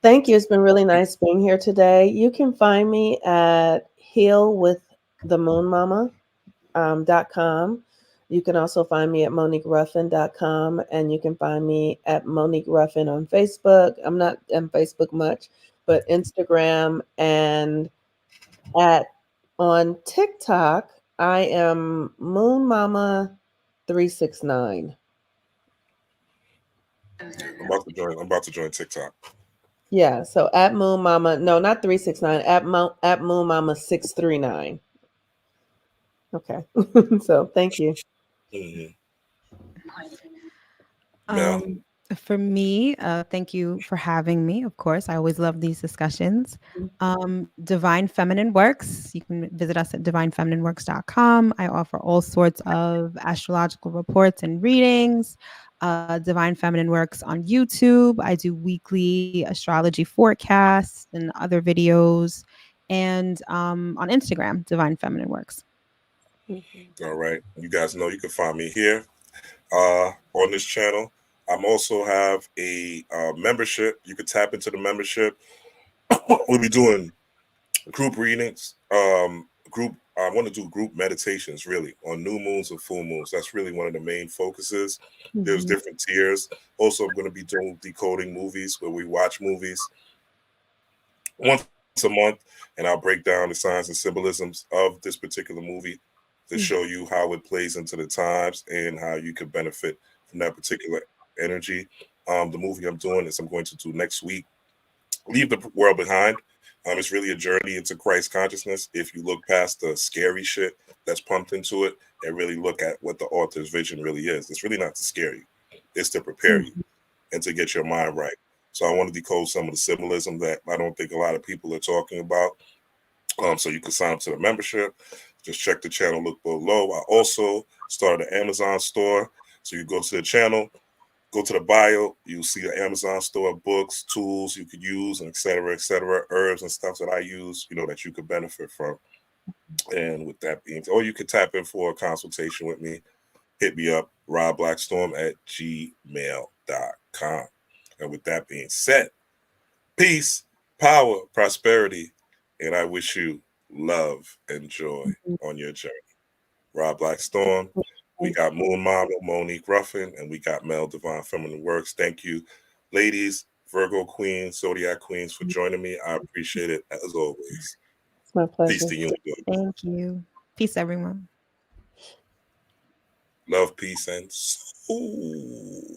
Thank you. It's been really nice being here today. You can find me at healwiththemoonmama.com. You can also find me at MoniqueRuffin.com, and you can find me at Monique Ruffin on Facebook. I'm not on Facebook much, but Instagram and on TikTok, I am Moon Mama 369. I'm about to join TikTok. Yeah, so at Moon Mama, no, not 369, at Moon Mama 639. Okay. So thank you. Mm-hmm. For me, thank you for having me. Of course, I always love these discussions. Divine Feminine Works. You can visit us at divinefeminineworks.com. I offer all sorts of astrological reports and readings. Divine Feminine Works on YouTube. I do weekly astrology forecasts and other videos. And on Instagram, Divine Feminine Works. All right. You guys know you can find me here on this channel. I'm also have a membership. You can tap into the membership. We'll be doing group readings. I want to do group meditations really on new moons and full moons. That's really one of the main focuses. There's different tiers. Also, I'm going to be doing decoding movies where we watch movies once a month, and I'll break down the signs and symbolisms of this particular movie to show you how it plays into the times and how you can benefit from that particular energy. The movie I'm doing is I'm going to do next week, Leave the World Behind. It's really a journey into Christ consciousness. If you look past the scary shit that's pumped into it and really look at what the author's vision really is, it's really not to scare you. It's to prepare you and to get your mind right. So I want to decode some of the symbolism that I don't think a lot of people are talking about. So you can sign up to the membership. Just check the channel, look below. I also started an Amazon store. So you go to the channel, go to the bio, you'll see the Amazon store, books, tools you could use, and et cetera, herbs and stuff that I use, that you could benefit from. And with that being, or you could tap in for a consultation with me. Hit me up, robblackstrom@gmail.com. And with that being said, peace, power, prosperity, and I wish you love and joy on your journey. Rob Blackstorm. We got Moon Mama, Monique Ruffin, and we got Mel Divine Feminine Works. Thank you, ladies, Virgo Queens, Zodiac Queens, for joining me. I appreciate it as always. It's my pleasure. Peace to you. Thank you. Peace, everyone. Love, peace, and soul.